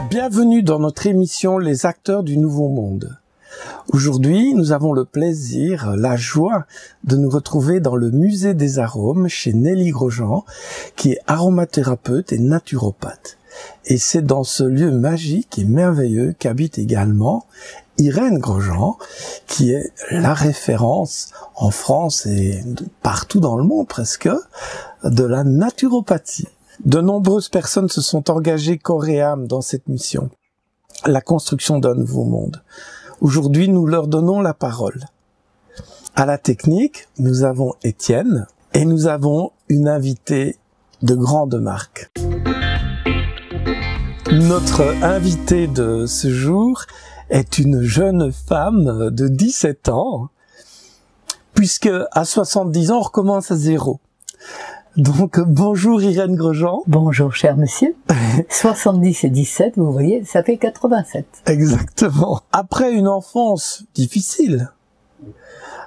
Bienvenue dans notre émission Les acteurs du Nouveau Monde. Aujourd'hui, nous avons le plaisir, la joie de nous retrouver dans le musée des arômes chez Nelly Grosjean, qui est aromathérapeute et naturopathe. Et c'est dans ce lieu magique et merveilleux qu'habite également Irène Grosjean, qui est la référence en France et partout dans le monde presque, de la naturopathie. De nombreuses personnes se sont engagées corps et âme dans cette mission, la construction d'un nouveau monde. Aujourd'hui, nous leur donnons la parole. À la technique, nous avons Étienne et nous avons une invitée de grande marque. Notre invitée de ce jour est une jeune femme de 17 ans, puisque à 70 ans, on recommence à zéro. Donc, bonjour Irène Grosjean. Bonjour cher monsieur. 70 et 17, vous voyez, ça fait 87. Exactement. Après une enfance difficile,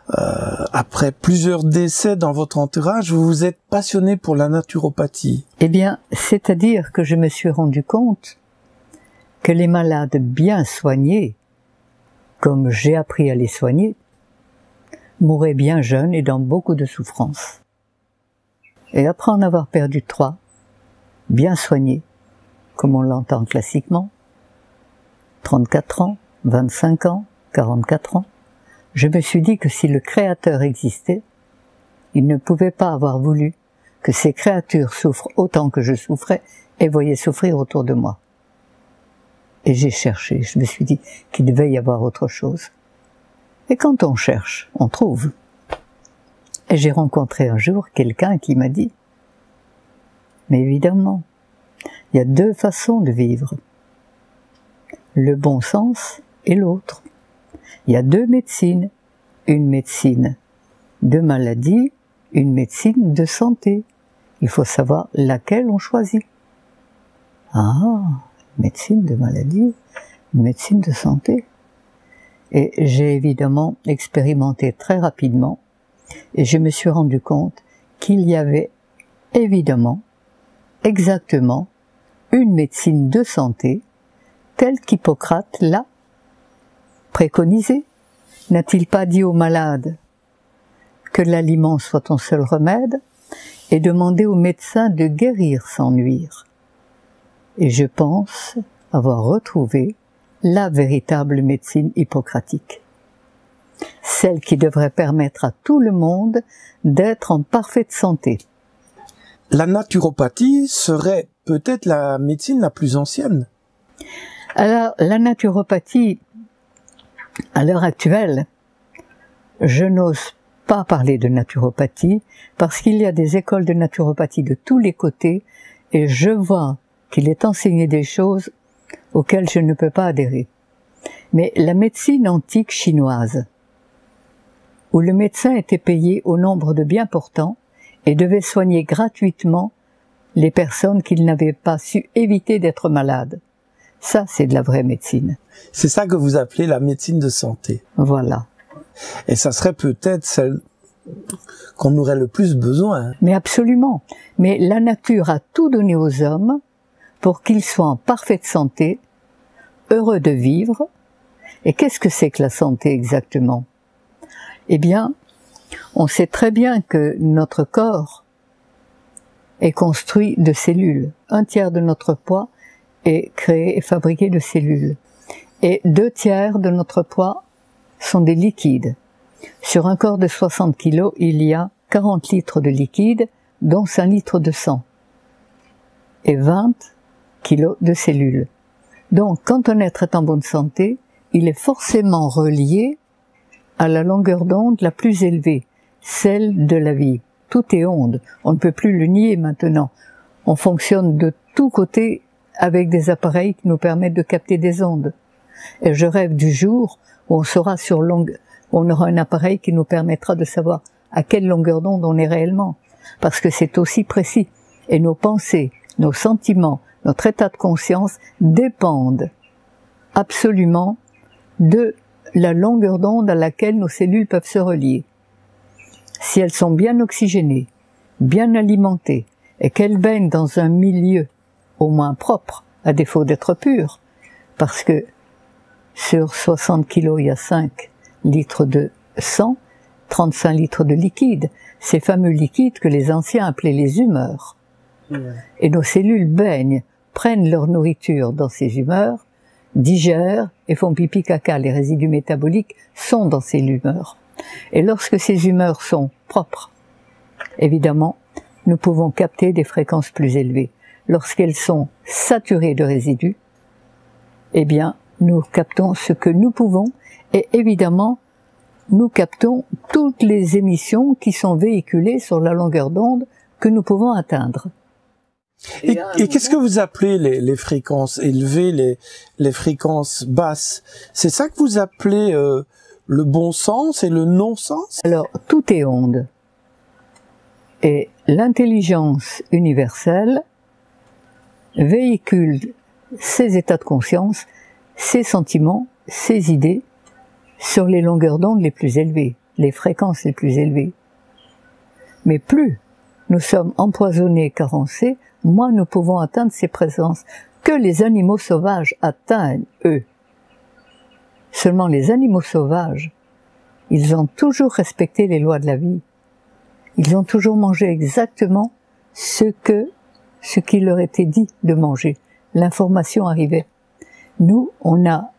après plusieurs décès dans votre entourage, vous vous êtes passionné pour la naturopathie. Eh bien, c'est-à-dire que je me suis rendu compte que les malades bien soignés, comme j'ai appris à les soigner, mouraient bien jeunes et dans beaucoup de souffrances. Et après en avoir perdu 3, bien soignés, comme on l'entend classiquement, 34 ans, 25 ans, 44 ans, je me suis dit que si le Créateur existait, il ne pouvait pas avoir voulu que ces créatures souffrent autant que je souffrais et voyaient souffrir autour de moi. Et j'ai cherché, je me suis dit qu'il devait y avoir autre chose. Et quand on cherche, on trouve. Et j'ai rencontré un jour quelqu'un qui m'a dit « Mais évidemment, il y a 2 façons de vivre, le bon sens et l'autre. Il y a 2 médecines, une médecine de maladie, une médecine de santé. Il faut savoir laquelle on choisit. » Ah, médecine de maladie, médecine de santé. Et j'ai évidemment expérimenté très rapidement. Et je me suis rendu compte qu'il y avait évidemment, exactement, une médecine de santé telle qu'Hippocrate l'a préconisée. N'a-t-il pas dit aux malades que l'aliment soit ton seul remède et demandé aux médecins de guérir sans nuire? Et je pense avoir retrouvé la véritable médecine hippocratique. Celle qui devrait permettre à tout le monde d'être en parfaite santé. La naturopathie serait peut-être la médecine la plus ancienne. Alors, la naturopathie, à l'heure actuelle, je n'ose pas parler de naturopathie parce qu'il y a des écoles de naturopathie de tous les côtés et je vois qu'il est enseigné des choses auxquelles je ne peux pas adhérer. Mais la médecine antique chinoise, où le médecin était payé au nombre de bien portants et devait soigner gratuitement les personnes qu'il n'avait pas su éviter d'être malades. Ça, c'est de la vraie médecine. C'est ça que vous appelez la médecine de santé. Voilà. Et ça serait peut-être celle qu'on aurait le plus besoin. Mais absolument. Mais la nature a tout donné aux hommes pour qu'ils soient en parfaite santé, heureux de vivre. Et qu'est-ce que c'est que la santé exactement ? Eh bien, on sait très bien que notre corps est construit de cellules. 1/3 de notre poids est créé et fabriqué de cellules. Et 2/3 de notre poids sont des liquides. Sur un corps de 60 kg, il y a 40 litres de liquide, dont 5 litres de sang. Et 20 kg de cellules. Donc, quand un être est en bonne santé, il est forcément relié à la longueur d'onde la plus élevée, celle de la vie. Tout est onde, on ne peut plus le nier maintenant. On fonctionne de tous côtés avec des appareils qui nous permettent de capter des ondes. Et je rêve du jour où on aura un appareil qui nous permettra de savoir à quelle longueur d'onde on est réellement, parce que c'est aussi précis. Et nos pensées, nos sentiments, notre état de conscience dépendent absolument de la longueur d'onde à laquelle nos cellules peuvent se relier. si elles sont bien oxygénées, bien alimentées, et qu'elles baignent dans un milieu au moins propre, à défaut d'être pur, parce que sur 60 kilos, il y a 5 litres de sang, 35 litres de liquide, ces fameux liquides que les anciens appelaient les humeurs. Et nos cellules baignent, prennent leur nourriture dans ces humeurs, digèrent et font pipi caca. Les résidus métaboliques sont dans ces humeurs. Et lorsque ces humeurs sont propres, évidemment, nous pouvons capter des fréquences plus élevées. Lorsqu'elles sont saturées de résidus, eh bien, nous captons ce que nous pouvons et évidemment, nous captons toutes les émissions qui sont véhiculées sur la longueur d'onde que nous pouvons atteindre. Et qu'est-ce que vous appelez les fréquences élevées, les fréquences basses? C'est ça que vous appelez le bon sens et le non-sens? Alors, tout est onde. Et l'intelligence universelle véhicule ces états de conscience, ces sentiments, ces idées sur les longueurs d'onde les plus élevées, les fréquences les plus élevées. Mais plus nous sommes empoisonnés, carencés, moins nous pouvons atteindre ces présences que les animaux sauvages atteignent, eux. Seulement les animaux sauvages, ils ont toujours respecté les lois de la vie. Ils ont toujours mangé exactement ce qui leur était dit de manger. L'information arrivait. Nous, on a...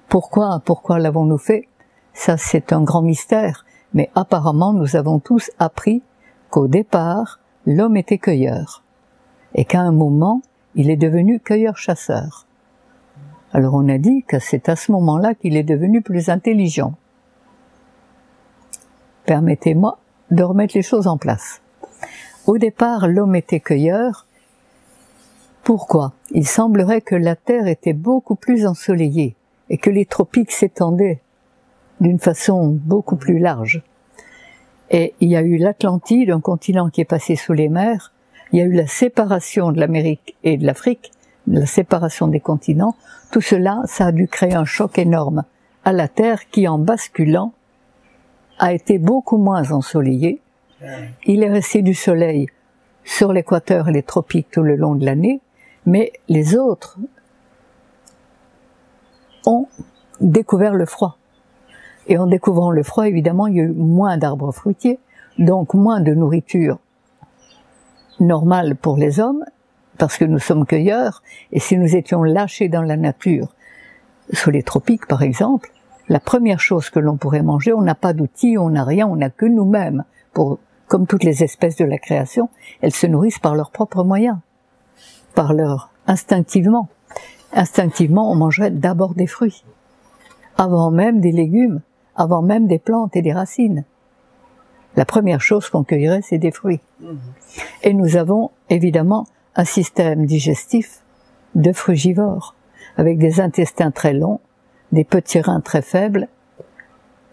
Pourquoi l'avons-nous fait? Ça, c'est un grand mystère. Mais apparemment, nous avons tous appris qu'au départ, l'homme était cueilleur. Et qu'à un moment, il est devenu cueilleur-chasseur. Alors on a dit que c'est à ce moment-là qu'il est devenu plus intelligent. Permettez-moi de remettre les choses en place. Au départ, l'homme était cueilleur. Pourquoi? Il semblerait que la Terre était beaucoup plus ensoleillée et que les tropiques s'étendaient d'une façon beaucoup plus large. Et il y a eu l'Atlantide, un continent qui est passé sous les mers. Il y a eu la séparation de l'Amérique et de l'Afrique, la séparation des continents. Tout cela, ça a dû créer un choc énorme à la Terre qui, en basculant, a été beaucoup moins ensoleillé. Il est resté du soleil sur l'équateur et les tropiques tout le long de l'année, mais les autres ont découvert le froid. Et en découvrant le froid, évidemment, il y a eu moins d'arbres fruitiers, donc moins de nourriture normale pour les hommes, parce que nous sommes cueilleurs, et si nous étions lâchés dans la nature, sous les tropiques par exemple, la première chose que l'on pourrait manger, on n'a pas d'outils, on n'a rien, on n'a que nous-mêmes. Comme toutes les espèces de la création, elles se nourrissent par leurs propres moyens, instinctivement. Instinctivement, on mangerait d'abord des fruits, avant même des légumes, avant même des plantes et des racines. La première chose qu'on cueillerait, c'est des fruits. Et nous avons évidemment un système digestif de frugivores, avec des intestins très longs, des petits reins très faibles.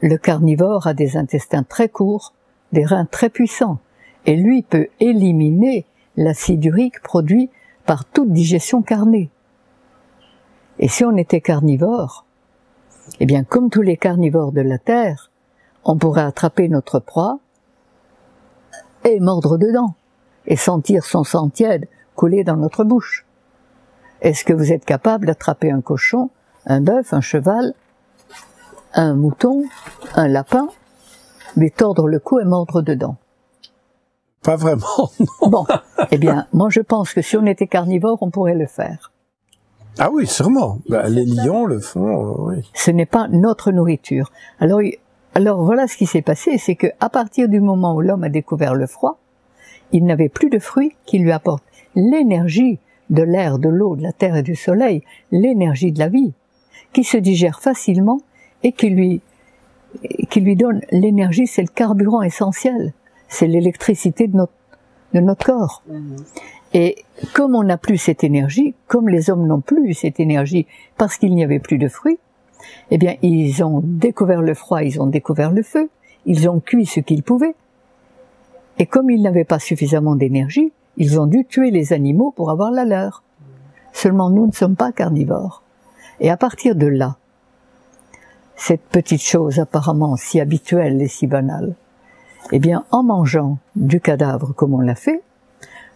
Le carnivore a des intestins très courts, des reins très puissants, et lui peut éliminer l'acide urique produit par toute digestion carnée. Et si on était carnivore, eh bien comme tous les carnivores de la Terre, on pourrait attraper notre proie et mordre dedans, et sentir son sang tiède couler dans notre bouche. Est-ce que vous êtes capable d'attraper un cochon, un bœuf, un cheval, un mouton, un lapin, lui tordre le cou et mordre dedans? Pas vraiment, non. Bon, eh bien, moi je pense que si on était carnivore, on pourrait le faire. Ah oui, sûrement. Les lions le font, oui. Ce n'est pas notre nourriture. Alors voilà ce qui s'est passé, c'est que à partir du moment où l'homme a découvert le froid, il n'avait plus de fruits qui lui apportent l'énergie de l'air, de l'eau, de la terre et du soleil, l'énergie de la vie, qui se digère facilement et qui lui donne l'énergie, c'est le carburant essentiel, c'est l'électricité de notre corps. Et comme on n'a plus cette énergie, comme les hommes n'ont plus cette énergie parce qu'il n'y avait plus de fruits, eh bien ils ont découvert le froid, ils ont découvert le feu, ils ont cuit ce qu'ils pouvaient. Et comme ils n'avaient pas suffisamment d'énergie, ils ont dû tuer les animaux pour avoir la leur. Seulement nous ne sommes pas carnivores. Et à partir de là, cette petite chose apparemment si habituelle et si banale, Eh bien, en mangeant du cadavre comme on l'a fait,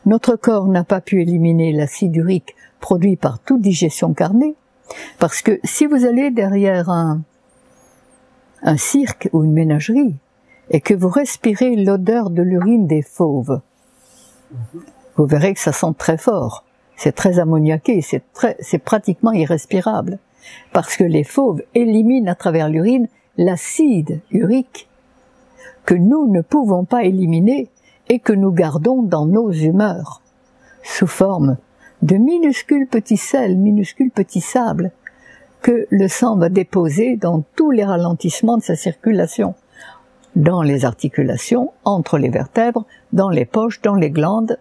notre corps n'a pas pu éliminer l'acide urique produit par toute digestion carnée, parce que si vous allez derrière un cirque ou une ménagerie, et que vous respirez l'odeur de l'urine des fauves, vous verrez que ça sent très fort, c'est très ammoniaqué, c'est pratiquement irrespirable, parce que les fauves éliminent à travers l'urine l'acide urique que nous ne pouvons pas éliminer et que nous gardons dans nos humeurs, sous forme de minuscules petits sels, minuscules petits sables, que le sang va déposer dans tous les ralentissements de sa circulation, dans les articulations, entre les vertèbres, dans les poches, dans les glandes.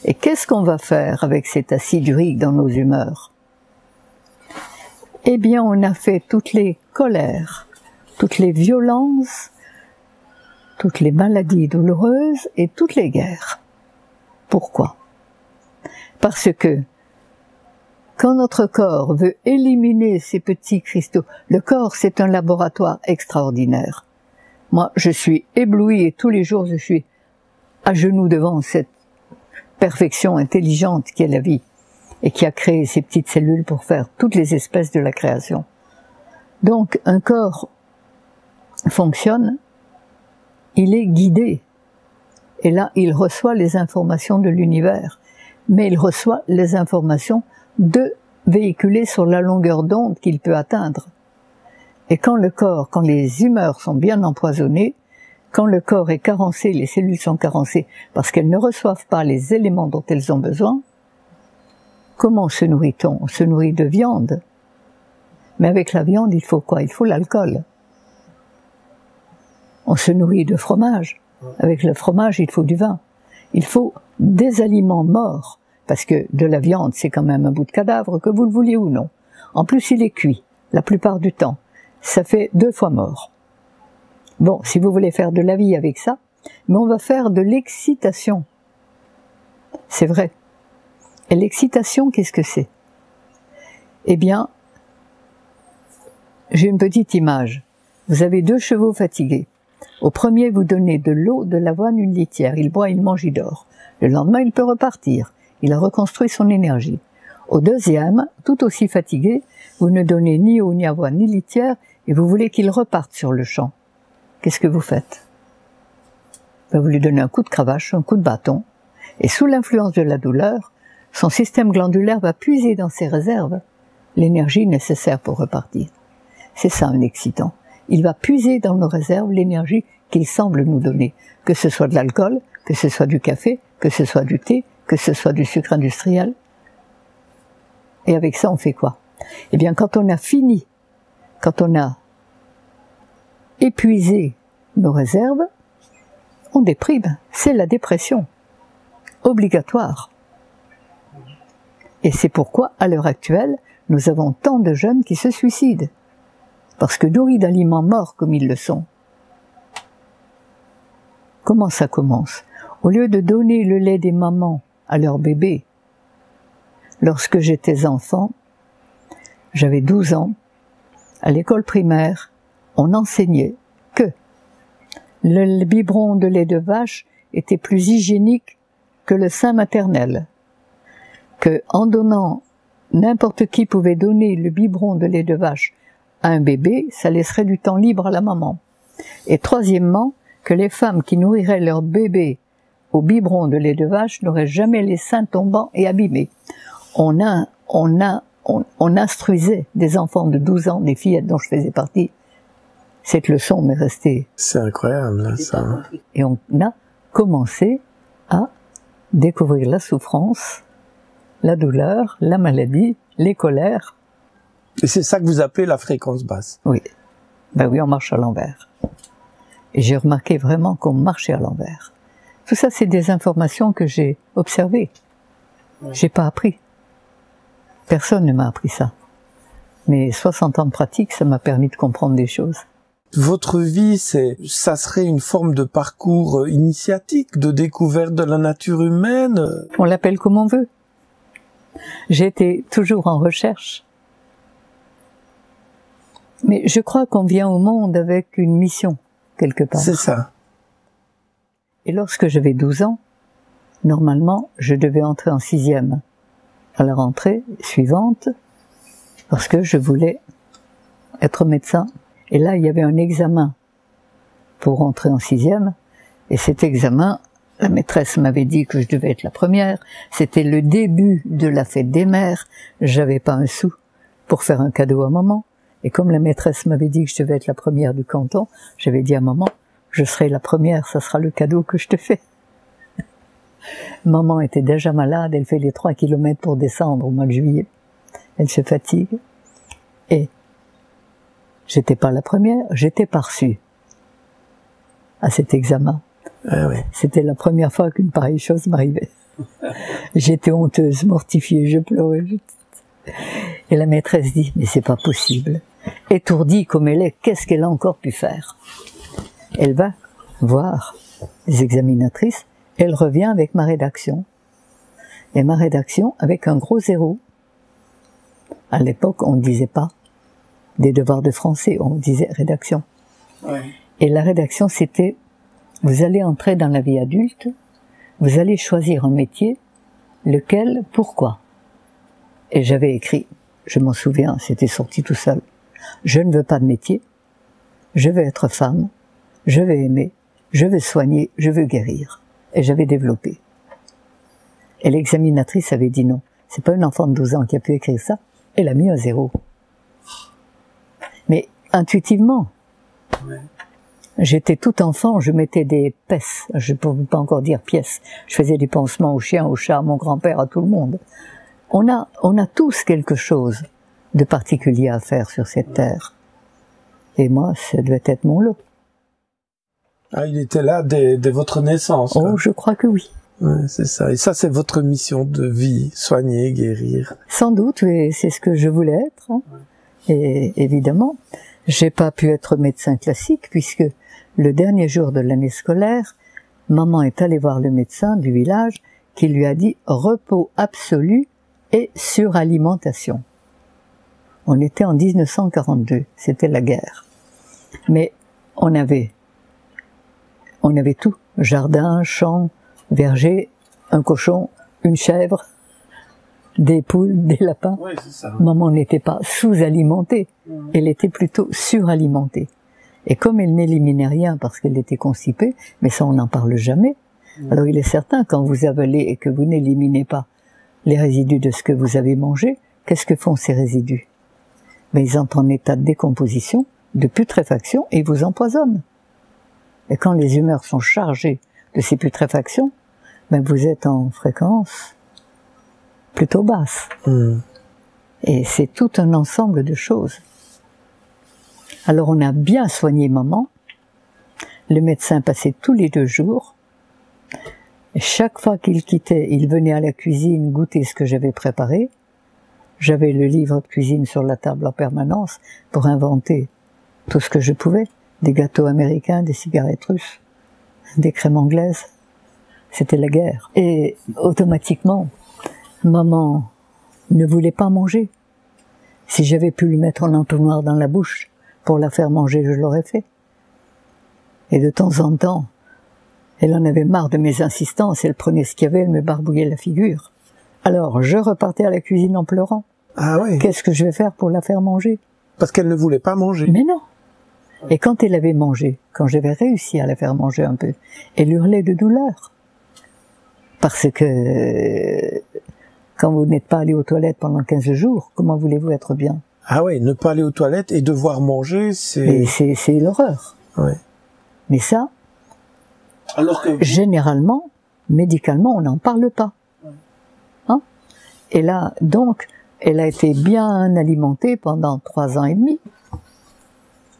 Et qu'est-ce qu'on va faire avec cet acide urique dans nos humeurs? Eh bien, on a fait toutes les colères, toutes les violences, toutes les maladies douloureuses et toutes les guerres. Pourquoi? Parce que quand notre corps veut éliminer ces petits cristaux, le corps c'est un laboratoire extraordinaire. Moi, je suis éblouie et tous les jours je suis à genoux devant cette perfection intelligente qui est la vie et qui a créé ces petites cellules pour faire toutes les espèces de la création. Donc, un corps fonctionne, il est guidé. Et là, il reçoit les informations de l'univers. Mais il reçoit les informations véhiculées sur la longueur d'onde qu'il peut atteindre. Et quand le corps, quand les humeurs sont bien empoisonnées, quand le corps est carencé, les cellules sont carencées parce qu'elles ne reçoivent pas les éléments dont elles ont besoin, comment se nourrit-on? On se nourrit de viande. Mais avec la viande, il faut quoi? Il faut l'alcool. On se nourrit de fromage. Avec le fromage, il faut du vin. Il faut des aliments morts, parce que de la viande, c'est quand même un bout de cadavre, que vous le vouliez ou non. En plus, il est cuit, la plupart du temps. Ça fait 2 fois mort. Bon, si vous voulez faire de la vie avec ça, mais on va faire de l'excitation. C'est vrai. Et l'excitation, qu'est-ce que c'est? Eh bien, j'ai une petite image. Vous avez 2 chevaux fatigués. Au premier, vous donnez de l'eau, de l'avoine, une litière. Il boit, il mange, il dort. Le lendemain, il peut repartir. Il a reconstruit son énergie. Au deuxième, tout aussi fatigué, vous ne donnez ni eau, ni avoine, ni litière, et vous voulez qu'il reparte sur le champ. Qu'est-ce que vous faites? Vous lui donnez un coup de cravache, un coup de bâton, et sous l'influence de la douleur, son système glandulaire va puiser dans ses réserves l'énergie nécessaire pour repartir. C'est ça un excitant. Il va puiser dans nos réserves l'énergie qu'il semble nous donner, que ce soit de l'alcool, que ce soit du café, que ce soit du thé, que ce soit du sucre industriel. Et avec ça, on fait quoi? Eh bien, quand on a fini, quand on a épuisé nos réserves, on déprime. C'est la dépression. Obligatoire. Et c'est pourquoi, à l'heure actuelle, nous avons tant de jeunes qui se suicident. Parce que nourris d'aliments morts comme ils le sont. Comment ça commence? Au lieu de donner le lait des mamans à leurs bébés, lorsque j'étais enfant, j'avais 12 ans, à l'école primaire, on enseignait que le biberon de lait de vache était plus hygiénique que le sein maternel, que en donnant, n'importe qui pouvait donner le biberon de lait de vache à un bébé, ça laisserait du temps libre à la maman. Et troisièmement, que les femmes qui nourriraient leur bébé au biberon de lait de vache n'auraient jamais les seins tombants et abîmés. On instruisait des enfants de 12 ans, des fillettes dont je faisais partie. Cette leçon m'est restée. C'est incroyable, ça. Et on a commencé à découvrir la souffrance, la douleur, la maladie, les colères. Et c'est ça que vous appelez la fréquence basse? Oui. Ben oui, on marche à l'envers. Et j'ai remarqué vraiment qu'on marchait à l'envers. Tout ça, c'est des informations que j'ai observées. J'ai pas appris. Personne ne m'a appris ça. Mais 60 ans de pratique, ça m'a permis de comprendre des choses. Votre vie, ça serait une forme de parcours initiatique, de découverte de la nature humaine? On l'appelle comme on veut. J'ai été toujours en recherche. Mais je crois qu'on vient au monde avec une mission, quelque part. C'est ça. Et lorsque j'avais 12 ans, normalement, je devais entrer en 6e à la rentrée suivante, parce que je voulais être médecin. Et là, il y avait un examen pour entrer en 6e, et cet examen, la maîtresse m'avait dit que je devais être la première. C'était le début de la fête des mères. J'avais pas un sou pour faire un cadeau à maman. Et comme la maîtresse m'avait dit que je devais être la première du canton, j'avais dit à maman, je serai la première, ça sera le cadeau que je te fais. Maman était déjà malade, elle fait les 3 kilomètres pour descendre au mois de juillet. Elle se fatigue. Et j'étais pas la première, j'étais pas reçue à cet examen. Ah ouais. C'était la première fois qu'une pareille chose m'arrivait. J'étais honteuse, mortifiée, je pleurais. Et la maîtresse dit, mais c'est pas possible. Étourdie comme elle est, qu'est-ce qu'elle a encore pu faire? Elle va voir les examinatrices, elle revient avec ma rédaction. Et ma rédaction avec un gros 0. À l'époque, on ne disait pas des devoirs de français, on disait rédaction. Ouais. Et la rédaction, c'était, vous allez entrer dans la vie adulte, vous allez choisir un métier, lequel, pourquoi? Et j'avais écrit, je m'en souviens, c'était sorti tout seul, je ne veux pas de métier, je veux être femme, je veux aimer, je veux soigner, je veux guérir. Et j'avais développé. Et l'examinatrice avait dit non, c'est pas un enfant de 12 ans qui a pu écrire ça, elle a mis un 0. Mais intuitivement, ouais. J'étais tout enfant, je mettais des pesses, je ne pouvais pas encore dire pièces, je faisais des pansements aux chiens, aux chats, à mon grand-père, à tout le monde. On a tous quelque chose de particulier à faire sur cette terre. Et moi, ça devait être mon lot. Ah, il était là dès votre naissance. Oh, quoi. Je crois que oui. Ouais, c'est ça. Et ça, c'est votre mission de vie, soigner, guérir. Sans doute, et c'est ce que je voulais être. Hein. Ouais. Et évidemment, j'ai pas pu être médecin classique, puisque le dernier jour de l'année scolaire, maman est allée voir le médecin du village, qui lui a dit repos absolu et suralimentation. On était en 1942, c'était la guerre. Mais on avait tout, jardin, champ, verger, un cochon, une chèvre, des poules, des lapins. Oui, c'est ça. Maman n'était pas sous-alimentée, elle était plutôt suralimentée. Et comme elle n'éliminait rien parce qu'elle était constipée, mais ça on n'en parle jamais, alors il est certain, quand vous avalez et que vous n'éliminez pas les résidus de ce que vous avez mangé, qu'est-ce que font ces résidus? Mais ils entrent en état de décomposition, de putréfaction, et ils vous empoisonnent. Et quand les humeurs sont chargées de ces putréfactions, ben vous êtes en fréquence plutôt basse. Et c'est tout un ensemble de choses. Alors on a bien soigné maman. Le médecin passait tous les 2 jours. Et chaque fois qu'il quittait, il venait à la cuisine goûter ce que j'avais préparé. J'avais le livre de cuisine sur la table en permanence pour inventer tout ce que je pouvais. Des gâteaux américains, des cigarettes russes, des crèmes anglaises. C'était la guerre. Et automatiquement, maman ne voulait pas manger. Si j'avais pu lui mettre un entonnoir dans la bouche pour la faire manger, je l'aurais fait. Et de temps en temps, elle en avait marre de mes insistances, elle prenait ce qu'il y avait, elle me barbouillait la figure. Alors, je repartais à la cuisine en pleurant. Ah oui. Qu'est-ce que je vais faire pour la faire manger? Parce qu'elle ne voulait pas manger. Mais non. Et quand elle avait mangé, quand j'avais réussi à la faire manger un peu, elle hurlait de douleur. Parce que quand vous n'êtes pas allé aux toilettes pendant 15 jours, comment voulez-vous être bien? Ah oui, ne pas aller aux toilettes et devoir manger, c'est... C'est l'horreur. Ouais. Mais ça, alors que généralement, médicalement, on n'en parle pas. Hein? Et là, donc, elle a été bien alimentée pendant 3 ans et demi.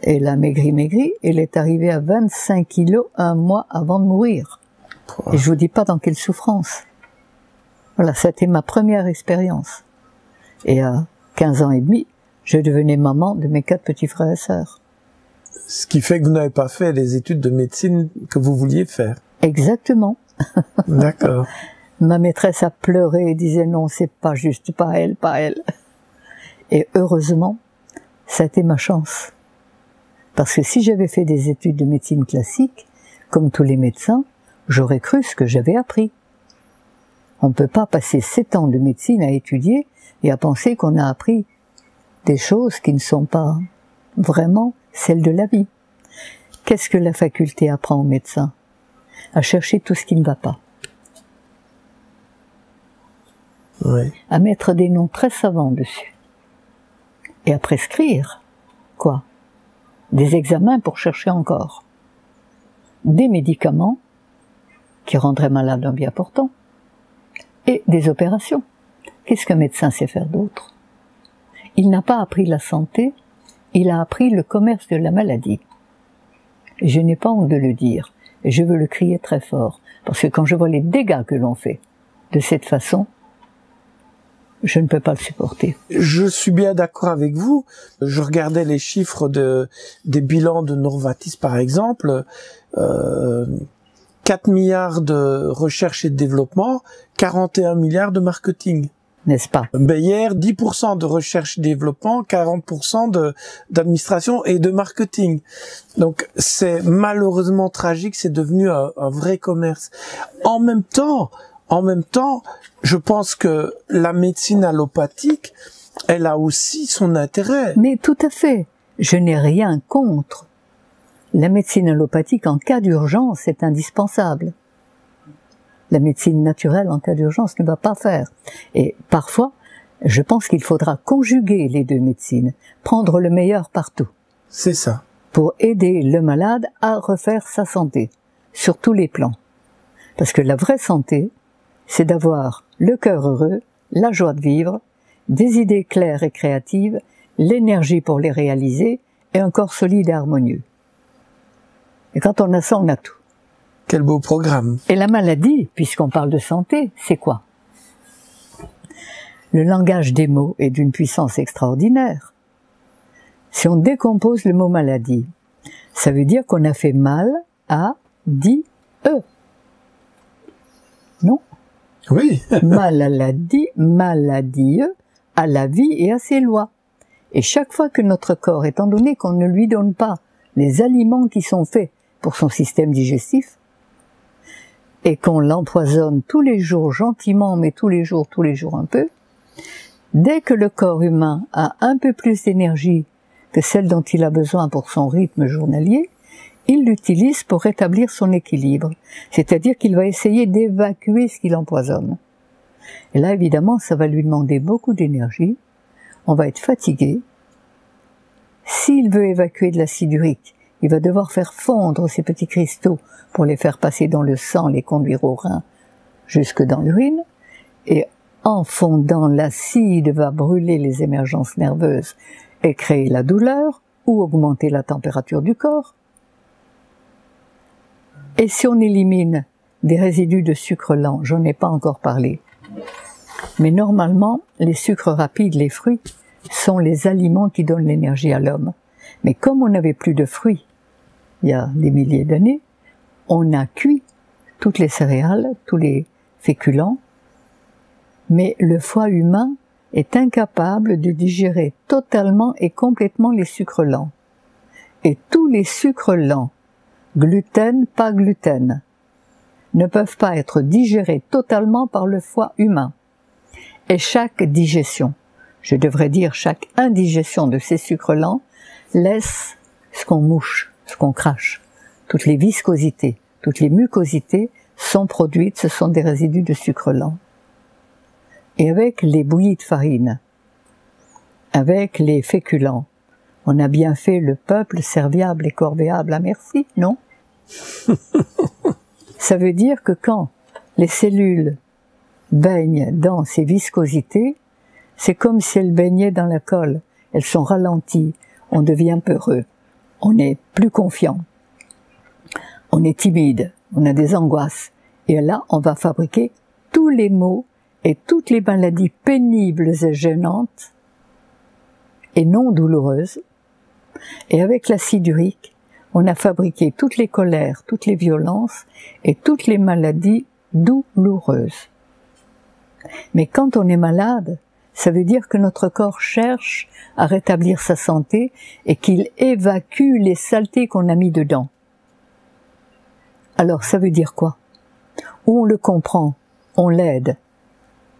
Elle a maigri, elle est arrivée à 25 kilos 1 mois avant de mourir. Et je vous dis pas dans quelle souffrance. Voilà, c'était ma première expérience. Et à 15 ans et demi, je devenais maman de mes 4 petits frères et sœurs. Ce qui fait que vous n'avez pas fait les études de médecine que vous vouliez faire. Exactement. D'accord. Ma maîtresse a pleuré et disait non, c'est pas juste, pas elle, pas elle. Et heureusement, ça a été ma chance. Parce que si j'avais fait des études de médecine classique, comme tous les médecins, j'aurais cru ce que j'avais appris. On ne peut pas passer 7 ans de médecine à étudier et à penser qu'on a appris des choses qui ne sont pas vraiment celles de la vie. Qu'est-ce que la faculté apprend aux médecins? À chercher tout ce qui ne va pas. Oui. À mettre des noms très savants dessus. Et à prescrire, quoi? Des examens pour chercher encore. Des médicaments qui rendraient malade un bien portant. Et des opérations. Qu'est-ce qu'un médecin sait faire d'autre? Il n'a pas appris la santé, il a appris le commerce de la maladie. Je n'ai pas honte de le dire, et je veux le crier très fort, parce que quand je vois les dégâts que l'on fait de cette façon, je ne peux pas le supporter. Je suis bien d'accord avec vous. Je regardais les chiffres des bilans de Novartis, par exemple. 4 milliards de recherche et de développement, 41 milliards de marketing. N'est-ce pas? Bayer, 10% de recherche et développement, 40% d'administration et de marketing. Donc, c'est malheureusement tragique, c'est devenu un vrai commerce. En même temps, je pense que la médecine allopathique, elle a aussi son intérêt. Mais tout à fait. Je n'ai rien contre. La médecine allopathique, en cas d'urgence, est indispensable. La médecine naturelle, en cas d'urgence, ne va pas faire. Et parfois, je pense qu'il faudra conjuguer les deux médecines, prendre le meilleur partout. C'est ça. Pour aider le malade à refaire sa santé, sur tous les plans. Parce que la vraie santé, c'est d'avoir le cœur heureux, la joie de vivre, des idées claires et créatives, l'énergie pour les réaliser et un corps solide et harmonieux. Et quand on a ça, on a tout. Quel beau programme. Et la maladie, puisqu'on parle de santé, c'est quoi? Le langage des mots est d'une puissance extraordinaire. Si on décompose le mot maladie, ça veut dire qu'on a fait mal à non? Oui. Maladie, maladieux, à la vie et à ses lois. Et chaque fois que notre corps, étant donné qu'on ne lui donne pas les aliments qui sont faits pour son système digestif, et qu'on l'empoisonne tous les jours gentiment, mais tous les jours un peu, dès que le corps humain a un peu plus d'énergie que celle dont il a besoin pour son rythme journalier, il l'utilise pour rétablir son équilibre. C'est-à-dire qu'il va essayer d'évacuer ce qui l'empoisonne. Et là, évidemment, ça va lui demander beaucoup d'énergie, on va être fatigué. S'il veut évacuer de l'acide urique, il va devoir faire fondre ces petits cristaux pour les faire passer dans le sang, les conduire au rein, jusque dans l'urine. Et en fondant, l'acide va brûler les émergences nerveuses et créer la douleur ou augmenter la température du corps. Et si on élimine des résidus de sucre lent, j'en ai pas encore parlé, mais normalement, les sucres rapides, les fruits, sont les aliments qui donnent l'énergie à l'homme. Mais comme on n'avait plus de fruits, il y a des milliers d'années, on a cuit toutes les céréales, tous les féculents, mais le foie humain est incapable de digérer totalement et complètement les sucres lents. Et tous les sucres lents, gluten, pas gluten, ne peuvent pas être digérés totalement par le foie humain. Et chaque digestion, je devrais dire chaque indigestion de ces sucres lents, laisse ce qu'on mouche, ce qu'on crache. Toutes les viscosités, toutes les mucosités sont produites, ce sont des résidus de sucre lent. Et avec les bouillies de farine, avec les féculents, on a bien fait le peuple serviable et corvéable à merci, non? Ça veut dire que quand les cellules baignent dans ces viscosités, c'est comme si elles baignaient dans la colle. Elles sont ralenties, on devient peureux, on est plus confiant, on est timide, on a des angoisses. Et là, on va fabriquer tous les maux et toutes les maladies pénibles et gênantes et non douloureuses. Et avec l'acide urique, on a fabriqué toutes les colères, toutes les violences et toutes les maladies douloureuses. Mais quand on est malade, ça veut dire que notre corps cherche à rétablir sa santé et qu'il évacue les saletés qu'on a mis dedans. Alors ça veut dire quoi? où on le comprend, on l'aide,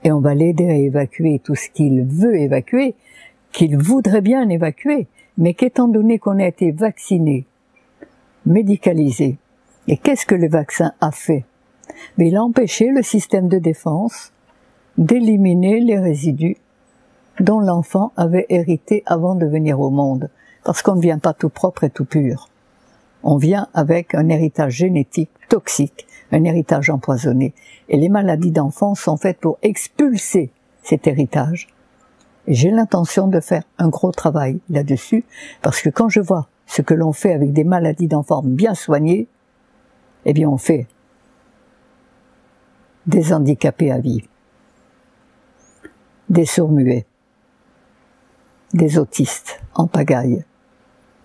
et on va l'aider à évacuer tout ce qu'il veut évacuer, qu'il voudrait bien évacuer, mais qu'étant donné qu'on a été vacciné, médicalisé, et qu'est-ce que le vaccin a fait? Mais il a empêché le système de défense d'éliminer les résidus dont l'enfant avait hérité avant de venir au monde, parce qu'on ne vient pas tout propre et tout pur. On vient avec un héritage génétique toxique, un héritage empoisonné. Et les maladies d'enfants sont faites pour expulser cet héritage. Et j'ai l'intention de faire un gros travail là-dessus, parce que quand je vois ce que l'on fait avec des maladies d'enfants bien soignées, eh bien on fait des handicapés à vie, des sourds-muets, des autistes en pagaille.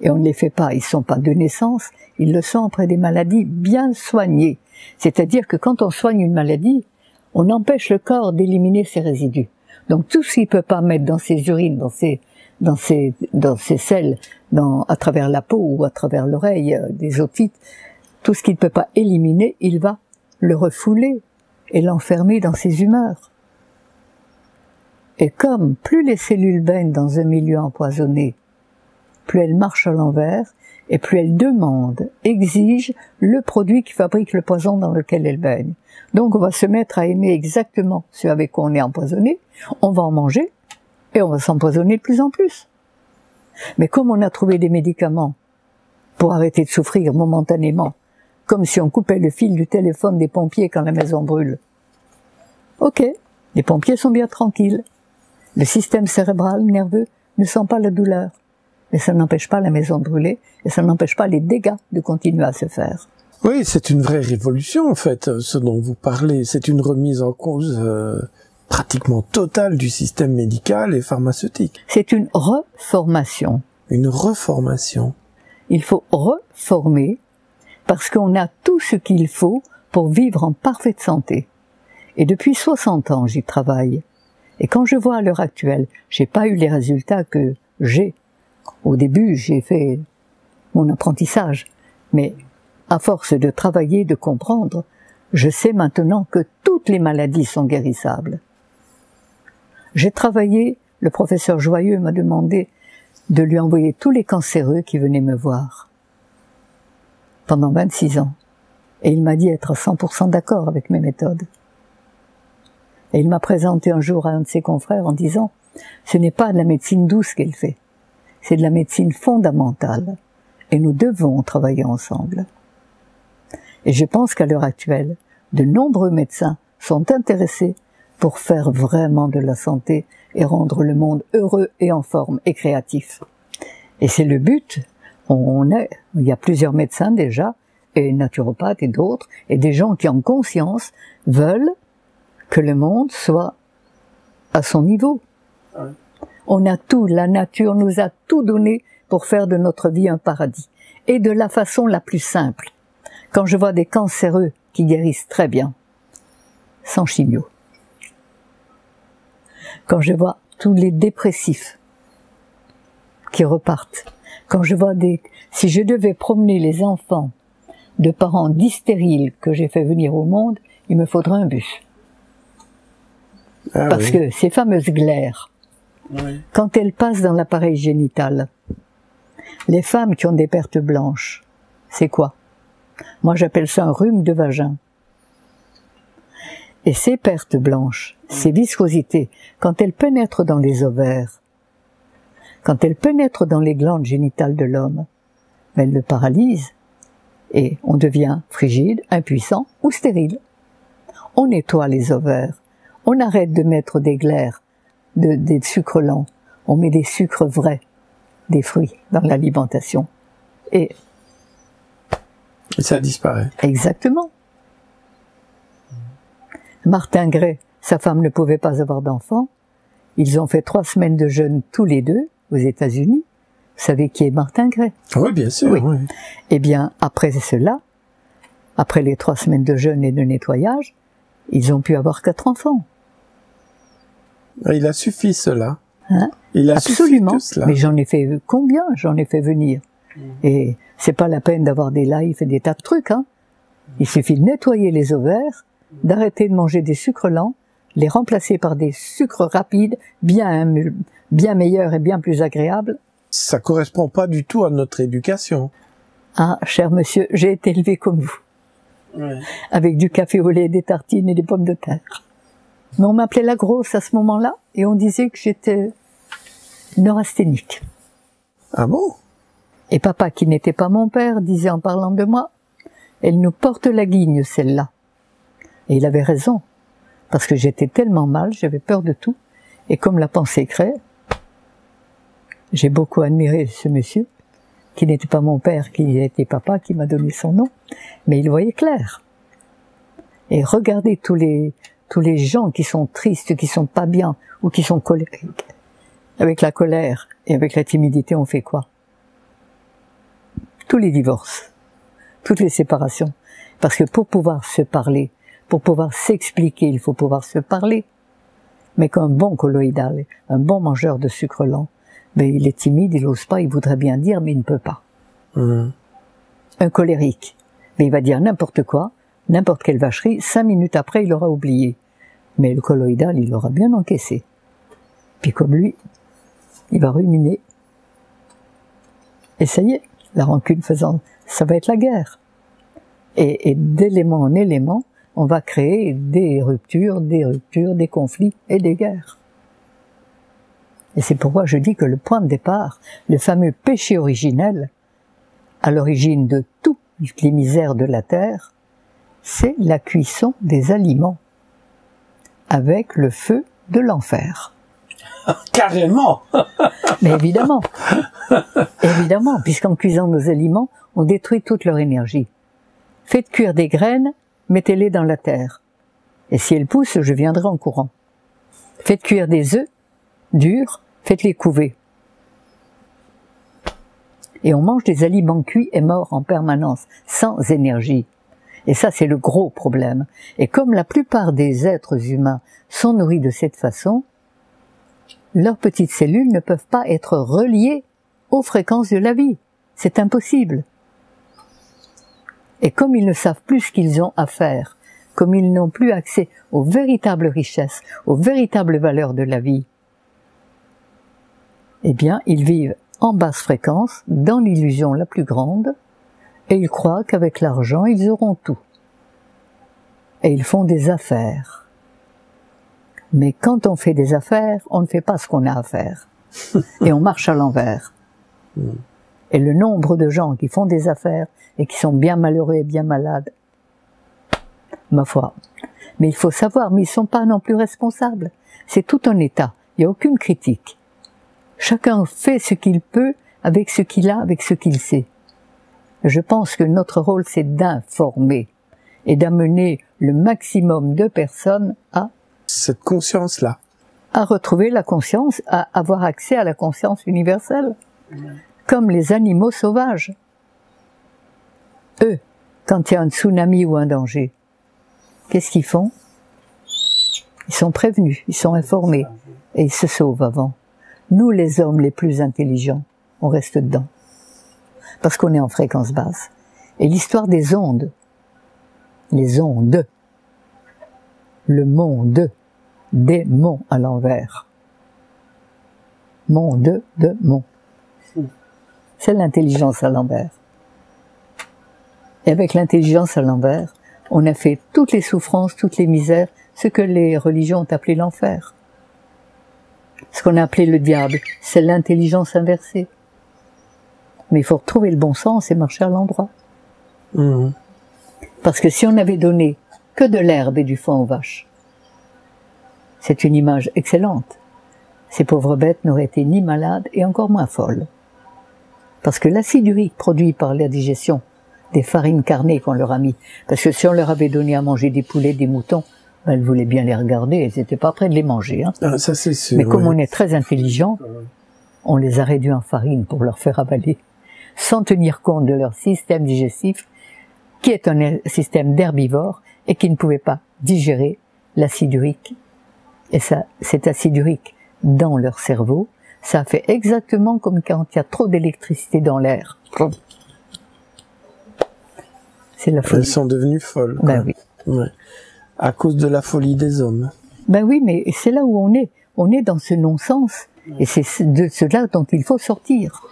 Et on ne les fait pas, ils ne sont pas de naissance, ils le sont après des maladies bien soignées. C'est-à-dire que quand on soigne une maladie, on empêche le corps d'éliminer ses résidus. Donc tout ce qu'il ne peut pas mettre dans ses urines, dans ses selles, à travers la peau ou à travers l'oreille, des otites, tout ce qu'il ne peut pas éliminer, il va le refouler et l'enfermer dans ses humeurs. Et comme plus les cellules baignent dans un milieu empoisonné, plus elles marchent à l'envers, et plus elles demandent, exigent le produit qui fabrique le poison dans lequel elles baignent. Donc on va se mettre à aimer exactement ce avec quoi on est empoisonné, on va en manger, et on va s'empoisonner de plus en plus. Mais comme on a trouvé des médicaments pour arrêter de souffrir momentanément, comme si on coupait le fil du téléphone des pompiers quand la maison brûle. Ok, les pompiers sont bien tranquilles. Le système cérébral, nerveux, ne sent pas la douleur. Mais ça n'empêche pas la maison de brûler, et ça n'empêche pas les dégâts de continuer à se faire. Oui, c'est une vraie révolution, en fait, ce dont vous parlez. C'est une remise en cause pratiquement totale du système médical et pharmaceutique. C'est une reformation. Une reformation. Il faut reformer, parce qu'on a tout ce qu'il faut pour vivre en parfaite santé. Et depuis 60 ans, j'y travaille. Et quand je vois à l'heure actuelle, j'ai pas eu les résultats que j'ai. Au début, j'ai fait mon apprentissage, mais à force de travailler, de comprendre, je sais maintenant que toutes les maladies sont guérissables. J'ai travaillé, le professeur Joyeux m'a demandé de lui envoyer tous les cancéreux qui venaient me voir pendant 26 ans. Et il m'a dit être à 100% d'accord avec mes méthodes. Et il m'a présenté un jour à un de ses confrères en disant « Ce n'est pas de la médecine douce qu'elle fait, c'est de la médecine fondamentale, et nous devons travailler ensemble. » Et je pense qu'à l'heure actuelle, de nombreux médecins sont intéressés pour faire vraiment de la santé et rendre le monde heureux et en forme et créatif. Et c'est le but. Il y a plusieurs médecins déjà, et naturopathes et d'autres, et des gens qui en conscience veulent que le monde soit à son niveau. On a tout, la nature nous a tout donné pour faire de notre vie un paradis. Et de la façon la plus simple. Quand je vois des cancéreux qui guérissent très bien, sans chimio. Quand je vois tous les dépressifs qui repartent. Quand je vois si je devais promener les enfants de parents dystériles que j'ai fait venir au monde, il me faudrait un bus. Parce que ces fameuses glaires, quand elles passent dans l'appareil génital, les femmes qui ont des pertes blanches, c'est quoi? Moi j'appelle ça un rhume de vagin. Et ces pertes blanches, ces viscosités, quand elles pénètrent dans les ovaires, quand elles pénètrent dans les glandes génitales de l'homme, elles le paralysent et on devient frigide, impuissant ou stérile. On nettoie les ovaires, on arrête de mettre des glaires, des sucres lents, on met des sucres vrais, des fruits dans l'alimentation. Et ça disparaît. Exactement. Martin Gray, sa femme ne pouvait pas avoir d'enfant. Ils ont fait 3 semaines de jeûne tous les deux aux États-Unis. Vous savez qui est Martin Gray? Oui, bien sûr. Oui. Oui. Eh bien, après cela, après les 3 semaines de jeûne et de nettoyage, ils ont pu avoir 4 enfants. Il a suffi cela. Hein? Il a Absolument. suffi tout cela. Mais j'en ai fait combien? J'en ai fait venir. Et c'est pas la peine d'avoir des lives et des tas de trucs, hein. Il suffit de nettoyer les ovaires, d'arrêter de manger des sucres lents, les remplacer par des sucres rapides, bien meilleurs et bien plus agréables. Ça correspond pas du tout à notre éducation. Ah, cher monsieur, j'ai été élevé comme vous. Ouais. Avec du café au lait, des tartines et des pommes de terre. Mais on m'appelait la grosse à ce moment-là, et on disait que j'étais neurasthénique. Ah bon? Et papa, qui n'était pas mon père, disait en parlant de moi, elle nous porte la guigne, celle-là. Et il avait raison, parce que j'étais tellement mal, j'avais peur de tout, et comme la pensée crée, j'ai beaucoup admiré ce monsieur, qui n'était pas mon père, qui était papa, qui m'a donné son nom, mais il voyait clair. Et regardez tous les gens qui sont tristes, qui sont pas bien, ou qui sont colériques. Avec la colère et avec la timidité, on fait quoi? Tous les divorces, toutes les séparations. Parce que pour pouvoir se parler, pour pouvoir s'expliquer, il faut pouvoir se parler. Mais qu'un bon colloïdal, un bon mangeur de sucre lent, ben il est timide, il n'ose pas, il voudrait bien dire, mais il ne peut pas. Un colérique, mais il va dire n'importe quoi, n'importe quelle vacherie, 5 minutes après, il aura oublié. Mais le colloïdal, il aura bien encaissé. Puis comme lui, il va ruminer. Et ça y est, la rancune faisant, ça va être la guerre. Et d'élément en élément, on va créer des ruptures, des conflits et des guerres. Et c'est pourquoi je dis que le point de départ, le fameux péché originel, à l'origine de toutes les misères de la terre, c'est la cuisson des aliments avec le feu de l'enfer. Carrément. Mais évidemment, évidemment, puisqu'en cuisant nos aliments, on détruit toute leur énergie. Faites cuire des graines, mettez-les dans la terre. Et si elles poussent, je viendrai en courant. Faites cuire des œufs durs, faites-les couver. Et on mange des aliments cuits et morts en permanence, sans énergie. Et ça, c'est le gros problème. Et comme la plupart des êtres humains sont nourris de cette façon, leurs petites cellules ne peuvent pas être reliées aux fréquences de la vie. C'est impossible. Et comme ils ne savent plus ce qu'ils ont à faire, comme ils n'ont plus accès aux véritables richesses, aux véritables valeurs de la vie, eh bien, ils vivent en basse fréquence, dans l'illusion la plus grande, et ils croient qu'avec l'argent, ils auront tout. Et ils font des affaires. Mais quand on fait des affaires, on ne fait pas ce qu'on a à faire. Et on marche à l'envers. Et le nombre de gens qui font des affaires et qui sont bien malheureux et bien malades, ma foi. Mais il faut savoir, mais ils ne sont pas non plus responsables. C'est tout un état. Il n'y a aucune critique. Chacun fait ce qu'il peut avec ce qu'il a, avec ce qu'il sait. Je pense que notre rôle, c'est d'informer et d'amener le maximum de personnes à cette conscience-là, à retrouver la conscience, à avoir accès à la conscience universelle, comme les animaux sauvages. Eux, quand il y a un tsunami ou un danger, qu'est-ce qu'ils font? Ils sont prévenus, ils sont informés, et ils se sauvent avant. Nous, les hommes les plus intelligents, on reste dedans, parce qu'on est en fréquence basse. Et l'histoire des ondes, les ondes, le monde, des monts à l'envers. Monde de monts. C'est l'intelligence à l'envers. Et avec l'intelligence à l'envers, on a fait toutes les souffrances, toutes les misères, ce que les religions ont appelé l'enfer. Ce qu'on a appelé le diable, c'est l'intelligence inversée. Mais il faut retrouver le bon sens et marcher à l'endroit. Parce que si on avait donné que de l'herbe et du foin aux vaches, c'est une image excellente. Ces pauvres bêtes n'auraient été ni malades et encore moins folles. Parce que l'acide urique produit par la digestion des farines carnées qu'on leur a mis, parce que si on leur avait donné à manger des poulets, des moutons, ben, elles voulaient bien les regarder, elles n'étaient pas prêtes de les manger. Hein. Ah, ça c'est sûr. Mais comme on est très intelligent, on les a réduits en farine pour leur faire avaler, sans tenir compte de leur système digestif, qui est un système d'herbivores et qui ne pouvait pas digérer l'acide urique. Et ça, cet acide urique dans leur cerveau, ça fait exactement comme quand il y a trop d'électricité dans l'air. C'est la folie. Elles sont devenues folles. Ben oui. Ouais. à cause de la folie des hommes. Ben oui, mais c'est là où on est. On est dans ce non-sens. Et c'est de cela dont il faut sortir.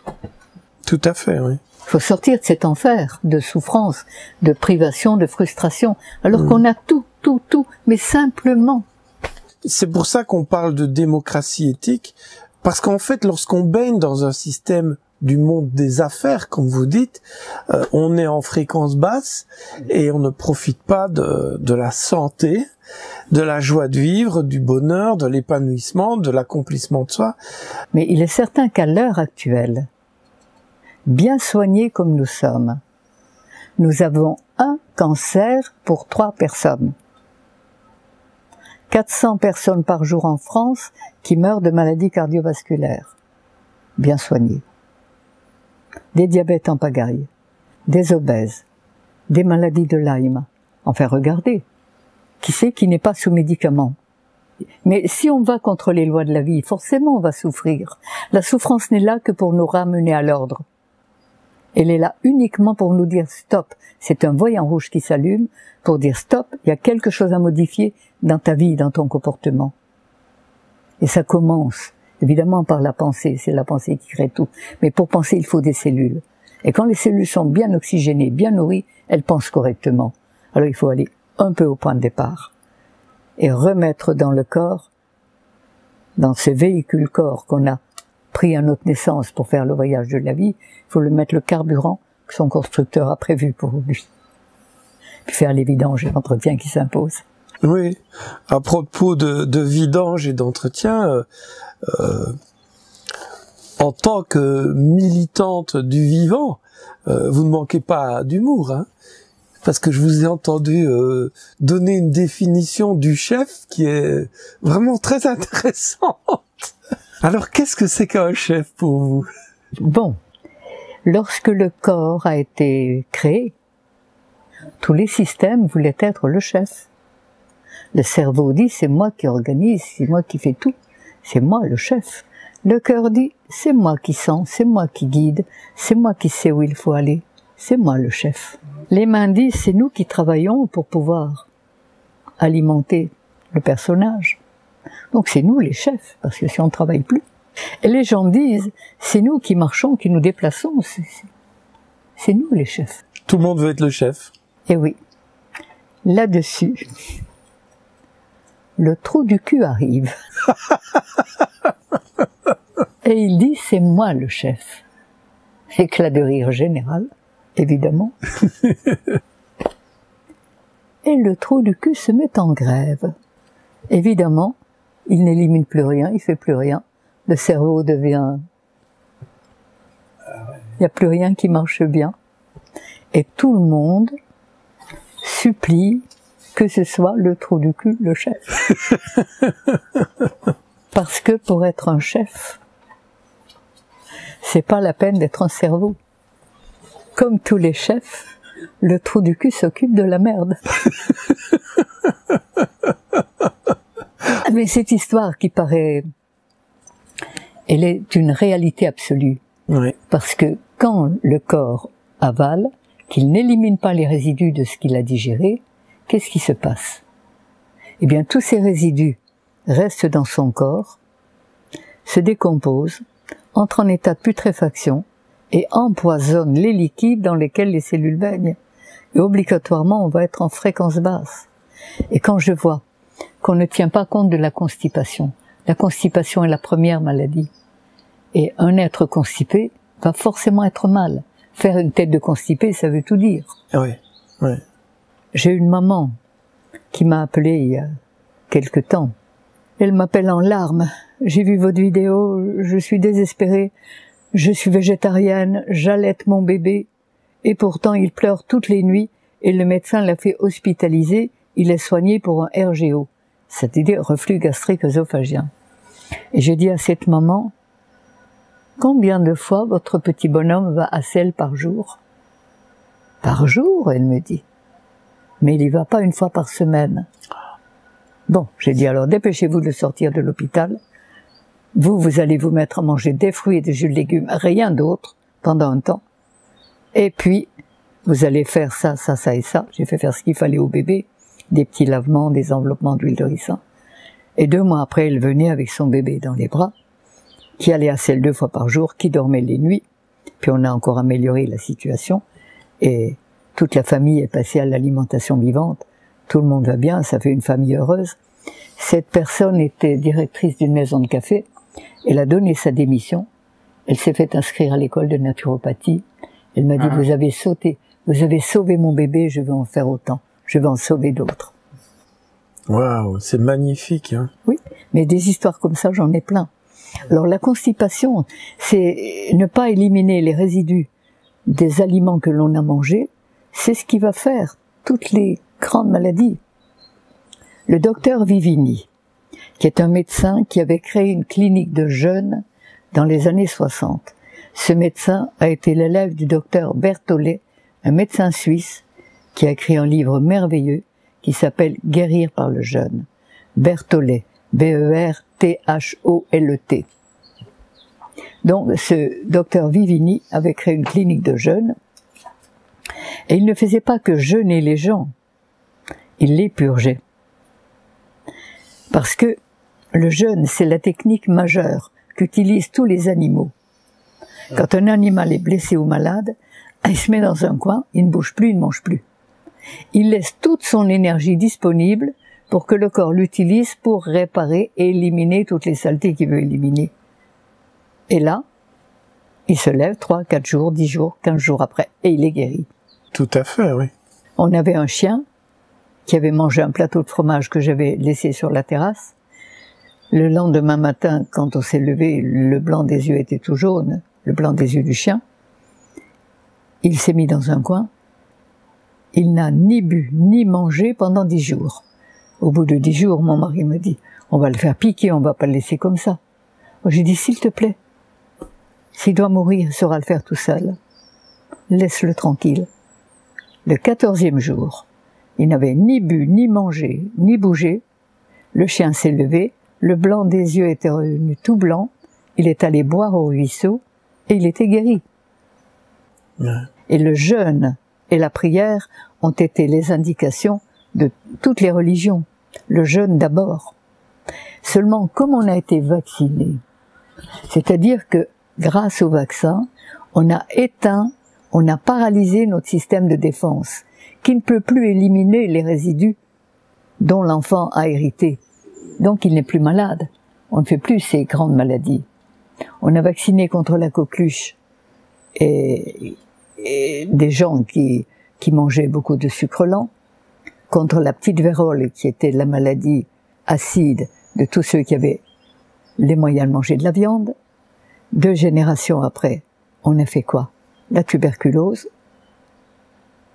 Tout à fait, oui. Il faut sortir de cet enfer de souffrance, de privation, de frustration. Alors qu'on a tout, mais simplement. C'est pour ça qu'on parle de démocratie éthique. Parce qu'en fait, lorsqu'on baigne dans un système du monde des affaires, comme vous dites, on est en fréquence basse et on ne profite pas de la santé, de la joie de vivre, du bonheur, de l'épanouissement, de l'accomplissement de soi. Mais il est certain qu'à l'heure actuelle, bien soignés comme nous sommes, nous avons un cancer pour 3 personnes. 400 personnes par jour en France qui meurent de maladies cardiovasculaires, bien soignées. Des diabètes en pagaille, des obèses, des maladies de Lyme. Enfin, regardez, qui c'est qui n'est pas sous médicaments? Mais si on va contre les lois de la vie, forcément on va souffrir. La souffrance n'est là que pour nous ramener à l'ordre. Elle est là uniquement pour nous dire stop. C'est un voyant rouge qui s'allume pour dire stop, il y a quelque chose à modifier dans ta vie, dans ton comportement. Et ça commence, évidemment, par la pensée. C'est la pensée qui crée tout. Mais pour penser, il faut des cellules. Et quand les cellules sont bien oxygénées, bien nourries, elles pensent correctement. Alors il faut aller un peu au point de départ et remettre dans le corps, dans ce véhicule corps qu'on a pris à notre naissance pour faire le voyage de la vie, il faut le mettre le carburant que son constructeur a prévu pour lui. Puis faire les vidanges et l'entretien qui s'imposent. Oui, à propos de vidange et d'entretien, en tant que militante du vivant, vous ne manquez pas d'humour, hein, parce que je vous ai entendu donner une définition du chef qui est vraiment très intéressante. Alors, qu'est-ce que c'est qu'un chef pour vous? Bon, lorsque le corps a été créé, tous les systèmes voulaient être le chef. Le cerveau dit, c'est moi qui organise, c'est moi qui fais tout, c'est moi le chef. Le cœur dit, c'est moi qui sens, c'est moi qui guide, c'est moi qui sais où il faut aller, c'est moi le chef. Les mains disent, c'est nous qui travaillons pour pouvoir alimenter le personnage. Donc c'est nous les chefs, parce que si on ne travaille plus. Et les gens disent, c'est nous qui marchons, qui nous déplaçons, c'est nous les chefs. Tout le monde veut être le chef. Et oui, là-dessus, le trou du cul arrive. Et il dit, c'est moi le chef. Éclat de rire général, évidemment. Et le trou du cul se met en grève. Évidemment, il n'élimine plus rien, il fait plus rien. Le cerveau devient... Il n'y a plus rien qui marche bien. Et tout le monde supplie que ce soit le trou du cul, le chef. Parce que pour être un chef, c'est pas la peine d'être un cerveau. Comme tous les chefs, le trou du cul s'occupe de la merde. Mais cette histoire qui paraît, elle est une réalité absolue. Oui. Parce que quand le corps avale, qu'il n'élimine pas les résidus de ce qu'il a digéré, qu'est-ce qui se passe? Eh bien, tous ces résidus restent dans son corps, se décomposent, entrent en état de putréfaction et empoisonnent les liquides dans lesquels les cellules baignent. Et obligatoirement, on va être en fréquence basse. Et quand je vois qu'on ne tient pas compte de la constipation est la première maladie. Et un être constipé va forcément être mal. Faire une tête de constipé, ça veut tout dire. Oui, oui. J'ai une maman qui m'a appelé il y a quelque temps. Elle m'appelle en larmes. J'ai vu votre vidéo, je suis désespérée. Je suis végétarienne, j'allaite mon bébé. Et pourtant, il pleure toutes les nuits et le médecin l'a fait hospitaliser. Il est soigné pour un RGO, c'est-à-dire reflux gastrique œsophagien. Et j'ai dit à cette maman, combien de fois votre petit bonhomme va à selle par jour? Par jour, elle me dit. Mais il y va pas une fois par semaine. Bon, j'ai dit alors dépêchez-vous de le sortir de l'hôpital. Vous allez vous mettre à manger des fruits et des jus de légumes, rien d'autre, pendant un temps. Et puis, vous allez faire ça, ça, ça et ça. J'ai fait faire ce qu'il fallait au bébé. des petits lavements, des enveloppements d'huile de ricin. Et 2 mois après, elle venait avec son bébé dans les bras, qui allait à selle 2 fois par jour, qui dormait les nuits. Puis on a encore amélioré la situation, et toute la famille est passée à l'alimentation vivante. Tout le monde va bien, ça fait une famille heureuse. Cette personne était directrice d'une maison de café. Elle a donné sa démission. Elle s'est fait inscrire à l'école de naturopathie. Elle m'a dit, vous avez sauvé mon bébé, je vais en faire autant. Je vais en sauver d'autres. Waouh, c'est magnifique, hein. Oui, mais des histoires comme ça, j'en ai plein. Alors la constipation, c'est ne pas éliminer les résidus des aliments que l'on a mangés, c'est ce qui va faire toutes les grandes maladies. Le docteur Vivini, qui est un médecin qui avait créé une clinique de jeûne dans les années 60. Ce médecin a été l'élève du docteur Berthollet, un médecin suisse qui a écrit un livre merveilleux qui s'appelle « Guérir par le jeûne ». Berthollet, B-E-R-T-H-O-L-E-T. Donc ce docteur Vivini avait créé une clinique de jeûne et il ne faisait pas que jeûner les gens, il les purgeait. Parce que le jeûne, c'est la technique majeure qu'utilisent tous les animaux. Quand un animal est blessé ou malade, il se met dans un coin, il ne bouge plus, il ne mange plus. Il laisse toute son énergie disponible pour que le corps l'utilise pour réparer et éliminer toutes les saletés qu'il veut éliminer. Et là, il se lève 3, 4 jours, 10 jours, 15 jours après, et il est guéri. Tout à fait, oui. On avait un chien qui avait mangé un plateau de fromage que j'avais laissé sur la terrasse. Le lendemain matin, quand on s'est levé, le blanc des yeux était tout jaune, le blanc des yeux du chien. Il s'est mis dans un coin. Il n'a ni bu, ni mangé pendant 10 jours. Au bout de 10 jours, mon mari me dit, on va le faire piquer, on va pas le laisser comme ça. J'ai dit, s'il te plaît, s'il doit mourir, il saura le faire tout seul. Laisse-le tranquille. Le 14e jour, il n'avait ni bu, ni mangé, ni bougé. Le chien s'est levé, le blanc des yeux était revenu tout blanc, il est allé boire au ruisseau et il était guéri. Ouais. Et le jeûne et la prière ont été les indications de toutes les religions. Le jeûne d'abord. Seulement, comme on a été vacciné, c'est-à-dire que grâce au vaccin, on a éteint, on a paralysé notre système de défense, qui ne peut plus éliminer les résidus dont l'enfant a hérité. Donc il n'est plus malade. On ne fait plus ces grandes maladies. On a vacciné contre la coqueluche et des gens qui mangeaient beaucoup de sucre lent, contre la petite vérole qui était la maladie acide de tous ceux qui avaient les moyens de manger de la viande. 2 générations après, on a fait quoi? La tuberculose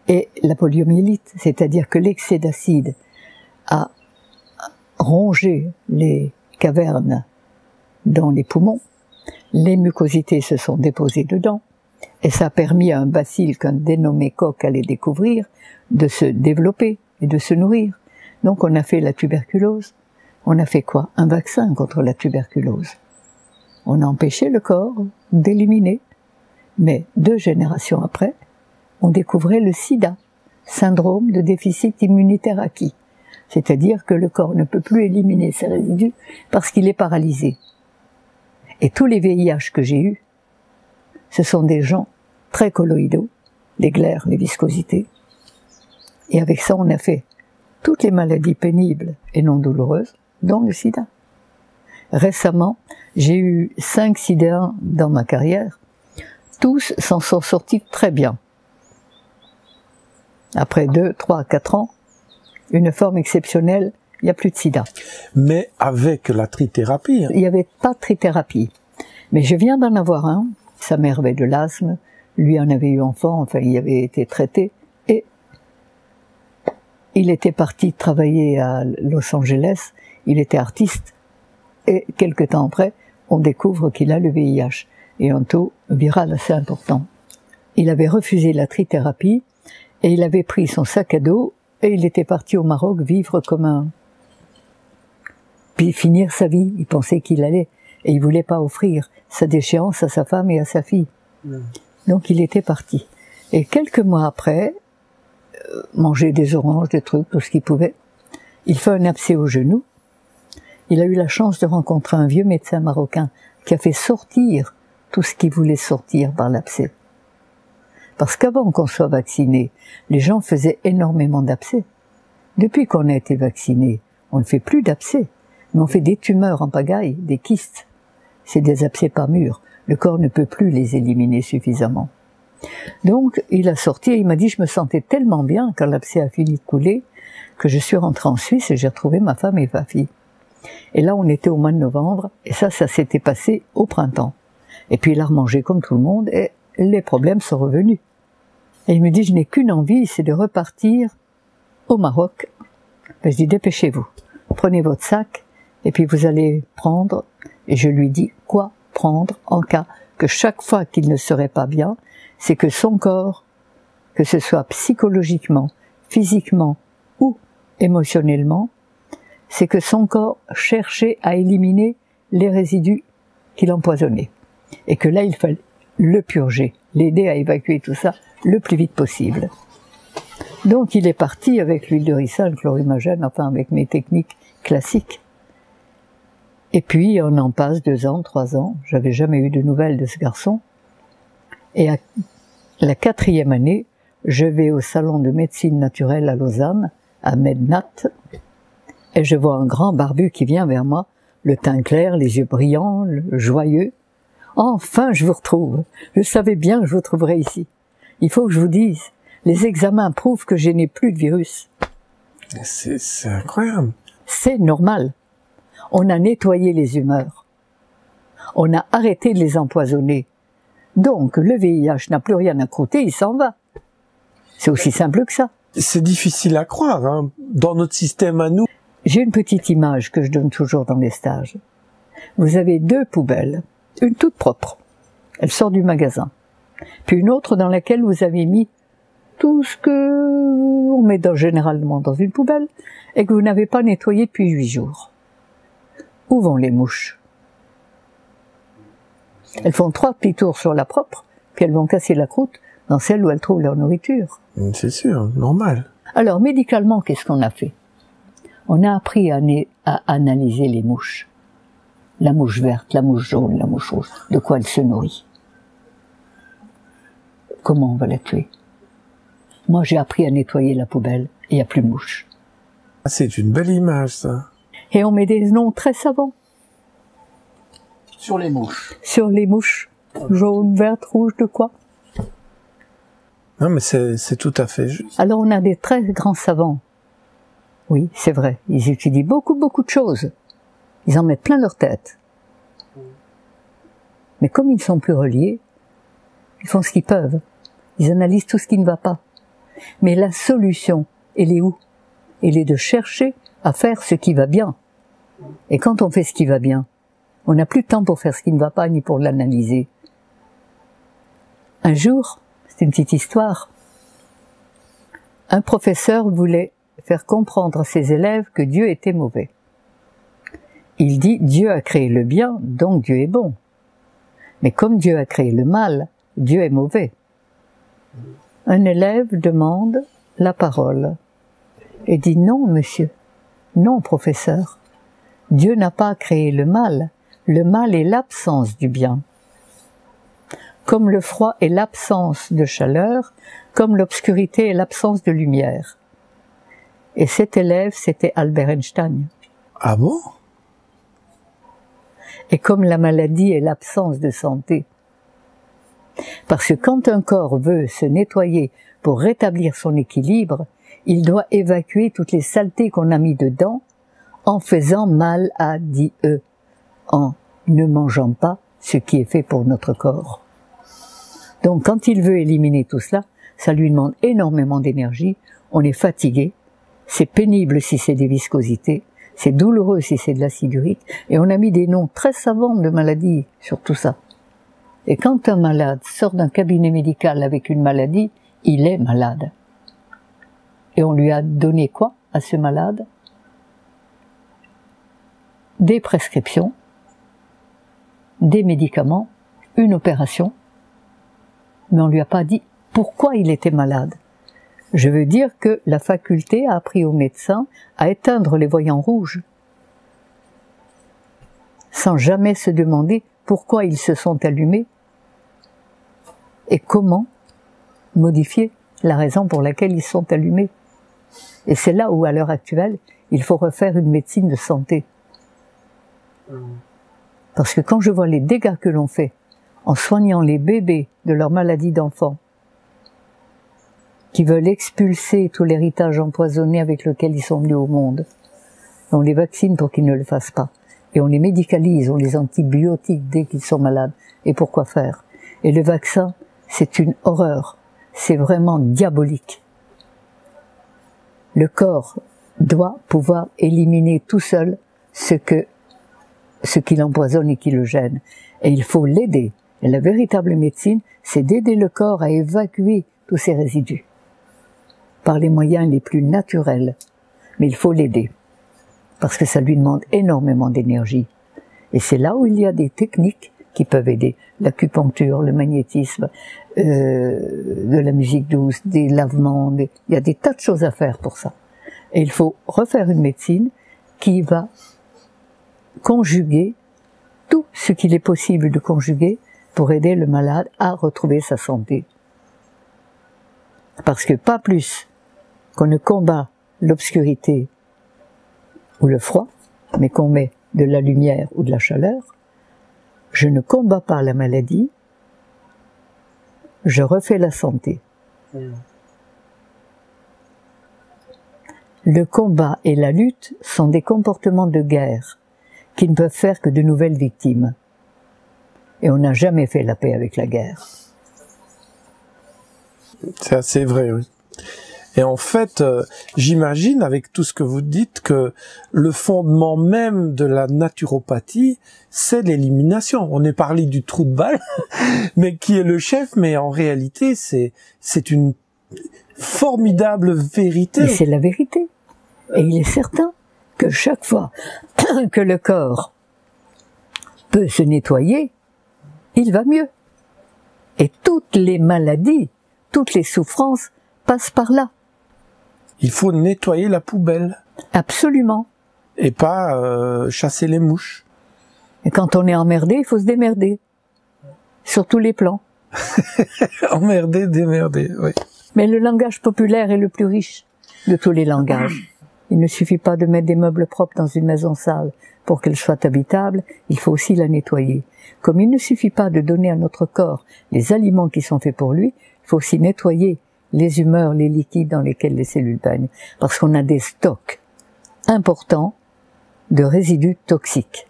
et la poliomyélite, c'est-à-dire que l'excès d'acide a rongé les cavernes dans les poumons, les mucosités se sont déposées dedans, et ça a permis à un bacille qu'un dénommé Koch allait découvrir de se développer et de se nourrir. Donc on a fait la tuberculose. On a fait quoi? Un vaccin contre la tuberculose. On a empêché le corps d'éliminer. Mais 2 générations après, on découvrait le sida, syndrome de déficit immunitaire acquis. C'est-à-dire que le corps ne peut plus éliminer ses résidus parce qu'il est paralysé. Et tous les VIH que j'ai eus, ce sont des gens très colloïdaux, les glaires, les viscosités. Et avec ça, on a fait toutes les maladies pénibles et non douloureuses, dont le sida. Récemment, j'ai eu 5 SIDA dans ma carrière. Tous s'en sont sortis très bien. Après 2, 3, 4 ans, une forme exceptionnelle, il n'y a plus de sida. Mais avec la trithérapie. Il n'y avait pas de trithérapie. Mais je viens d'en avoir un. Sa mère avait de l'asthme. Lui en avait eu enfant, enfin il avait été traité. Et il était parti travailler à Los Angeles. Il était artiste. Et quelque temps après, on découvre qu'il a le VIH. Et un taux viral assez important. Il avait refusé la trithérapie. Et il avait pris son sac à dos. Et il était parti au Maroc vivre comme un... Puis finir sa vie. Il pensait qu'il allait. Et il voulait pas offrir sa déchéance à sa femme et à sa fille. Donc il était parti. Et quelques mois après, manger des oranges, des trucs, tout ce qu'il pouvait. Il fait un abcès au genou. Il a eu la chance de rencontrer un vieux médecin marocain qui a fait sortir tout ce qui voulait sortir par l'abcès. Parce qu'avant qu'on soit vacciné, les gens faisaient énormément d'abcès. Depuis qu'on a été vacciné, on ne fait plus d'abcès, mais on fait des tumeurs en pagaille, des kystes. C'est des abcès pas mûrs. Le corps ne peut plus les éliminer suffisamment. Donc, il a sorti et il m'a dit, je me sentais tellement bien quand l'abcès a fini de couler, que je suis rentré en Suisse et j'ai retrouvé ma femme et ma fille. Et là, on était au mois de novembre, et ça s'était passé au printemps. Et puis il a remangé comme tout le monde, et les problèmes sont revenus. Et il me dit, je n'ai qu'une envie, c'est de repartir au Maroc. Ben, je dis, dépêchez-vous, prenez votre sac, et puis vous allez prendre, et je lui dis, quoi prendre en cas que chaque fois qu'il ne serait pas bien, c'est que son corps, que ce soit psychologiquement, physiquement ou émotionnellement, c'est que son corps cherchait à éliminer les résidus qui l'empoisonnaient. Et que là, il fallait le purger, l'aider à évacuer tout ça le plus vite possible. Donc il est parti avec l'huile de ricin, le chlorhumagène, enfin avec mes techniques classiques. Et puis on en passe 2 ans, 3 ans, j'avais jamais eu de nouvelles de ce garçon. Et à la 4e année, je vais au salon de médecine naturelle à Lausanne, à Mednat, et je vois un grand barbu qui vient vers moi, le teint clair, les yeux brillants, joyeux. « Enfin, je vous retrouve. Je savais bien que je vous trouverais ici. Il faut que je vous dise, les examens prouvent que je n'ai plus de virus. » C'est incroyable. C'est normal. On a nettoyé les humeurs. On a arrêté de les empoisonner. Donc, le VIH n'a plus rien à croûter, il s'en va. C'est aussi simple que ça. C'est difficile à croire, hein. Dans notre système à nous. J'ai une petite image que je donne toujours dans les stages. Vous avez 2 poubelles, une toute propre, elle sort du magasin, puis une autre dans laquelle vous avez mis tout ce que on met généralement dans une poubelle et que vous n'avez pas nettoyé depuis 8 jours. Où vont les mouches? Elles font 3 petits tours sur la propre, puis elles vont casser la croûte dans celle où elles trouvent leur nourriture. C'est sûr, normal. Alors, médicalement, qu'est-ce qu'on a fait? On a appris à analyser les mouches. La mouche verte, la mouche jaune, la mouche rouge. De quoi elle se nourrit? Comment on va la tuer? Moi, j'ai appris à nettoyer la poubelle et il n'y a plus de mouches. C'est une belle image, ça. Et on met des noms très savants. Sur les mouches. Sur les mouches. Jaune, verte, rouge, de quoi? Non, mais c'est tout à fait juste. Alors, on a des très grands savants. Oui, c'est vrai. Ils étudient beaucoup de choses. Ils en mettent plein leur tête. Mais comme ils ne sont plus reliés, ils font ce qu'ils peuvent. Ils analysent tout ce qui ne va pas. Mais la solution, elle est où? Elle est de chercher à faire ce qui va bien. Et quand on fait ce qui va bien, on n'a plus de temps pour faire ce qui ne va pas, ni pour l'analyser. Un jour, c'est une petite histoire, un professeur voulait faire comprendre à ses élèves que Dieu était mauvais. Il dit, Dieu a créé le bien, donc Dieu est bon. Mais comme Dieu a créé le mal, Dieu est mauvais. Un élève demande la parole et dit, non, monsieur, non, professeur, Dieu n'a pas créé le mal est l'absence du bien. Comme le froid est l'absence de chaleur, comme l'obscurité est l'absence de lumière. Et cet élève, c'était Albert Einstein. Ah bon? Et comme la maladie est l'absence de santé. Parce que quand un corps veut se nettoyer pour rétablir son équilibre, il doit évacuer toutes les saletés qu'on a mis dedans en faisant mal à Dieu, en ne mangeant pas ce qui est fait pour notre corps. Donc quand il veut éliminer tout cela, ça lui demande énormément d'énergie, on est fatigué, c'est pénible si c'est des viscosités, c'est douloureux si c'est de l'acide urique, et on a mis des noms très savants de maladies sur tout ça. Et quand un malade sort d'un cabinet médical avec une maladie, il est malade. Et on lui a donné quoi à ce malade? Des prescriptions, des médicaments, une opération, mais on lui a pas dit pourquoi il était malade. Je veux dire que la faculté a appris aux médecins à éteindre les voyants rouges, sans jamais se demander pourquoi ils se sont allumés et comment modifier la raison pour laquelle ils sont allumés. Et c'est là où, à l'heure actuelle, il faut refaire une médecine de santé. Parce que quand je vois les dégâts que l'on fait en soignant les bébés de leur maladie d'enfant, qui veulent expulser tout l'héritage empoisonné avec lequel ils sont venus au monde, on les vaccine pour qu'ils ne le fassent pas. Et on les médicalise, on les antibiotique dès qu'ils sont malades. Et pourquoi faire? Et le vaccin, c'est une horreur. C'est vraiment diabolique. Le corps doit pouvoir éliminer tout seul ce qui l'empoisonne et qui le gêne. Et il faut l'aider. Et la véritable médecine, c'est d'aider le corps à évacuer tous ces résidus par les moyens les plus naturels. Mais il faut l'aider, parce que ça lui demande énormément d'énergie. Et c'est là où il y a des techniques qui peuvent aider. L'acupuncture, le magnétisme, de la musique douce, des lavements, il y a des tas de choses à faire pour ça. Et il faut refaire une médecine qui va conjuguer tout ce qu'il est possible de conjuguer pour aider le malade à retrouver sa santé. Parce que pas plus qu'on ne combat l'obscurité ou le froid, mais qu'on met de la lumière ou de la chaleur, je ne combats pas la maladie, je refais la santé. Le combat et la lutte sont des comportements de guerre qui ne peuvent faire que de nouvelles victimes. Et on n'a jamais fait la paix avec la guerre. C'est assez vrai, oui. Et en fait, j'imagine, avec tout ce que vous dites, que le fondement même de la naturopathie, c'est l'élimination. On est parlé du trou de balle, mais qui est le chef, mais en réalité, c'est une formidable vérité. Mais c'est la vérité. Et il est certain que chaque fois que le corps peut se nettoyer, il va mieux. Et toutes les maladies, toutes les souffrances passent par là. Il faut nettoyer la poubelle. Absolument. Et pas chasser les mouches. Et quand on est emmerdé, il faut se démerder. Sur tous les plans. Emmerder, démerder, oui. Mais le langage populaire est le plus riche de tous les langages. Il ne suffit pas de mettre des meubles propres dans une maison sale pour qu'elle soit habitable, il faut aussi la nettoyer. Comme il ne suffit pas de donner à notre corps les aliments qui sont faits pour lui, il faut aussi nettoyer les humeurs, les liquides dans lesquels les cellules baignent, parce qu'on a des stocks importants de résidus toxiques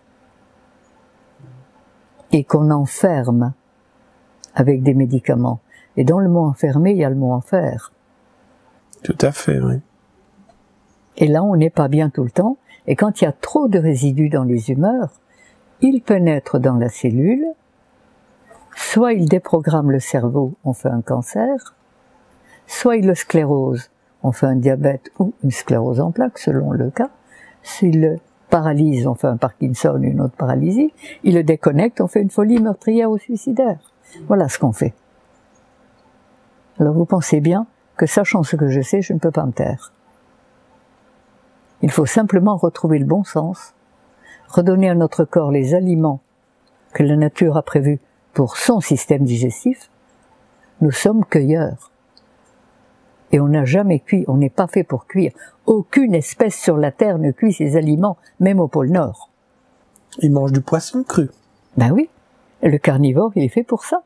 et qu'on enferme avec des médicaments. Et dans le mot enfermer, il y a le mot enfer. Tout à fait, oui. Et là, on n'est pas bien tout le temps, et quand il y a trop de résidus dans les humeurs, ils pénètrent dans la cellule, soit ils déprogramment le cerveau, on fait un cancer, soit ils le sclérosent, on fait un diabète ou une sclérose en plaques, selon le cas. S'ils le paralysent, on fait un Parkinson, une autre paralysie. Ils le déconnectent, on fait une folie meurtrière ou suicidaire. Voilà ce qu'on fait. Alors vous pensez bien que, sachant ce que je sais, je ne peux pas me taire. Il faut simplement retrouver le bon sens, redonner à notre corps les aliments que la nature a prévus pour son système digestif. Nous sommes cueilleurs. Et on n'a jamais cuit, on n'est pas fait pour cuire. Aucune espèce sur la Terre ne cuit ses aliments, même au pôle Nord. Ils mangent du poisson cru. Ben oui, le carnivore, il est fait pour ça.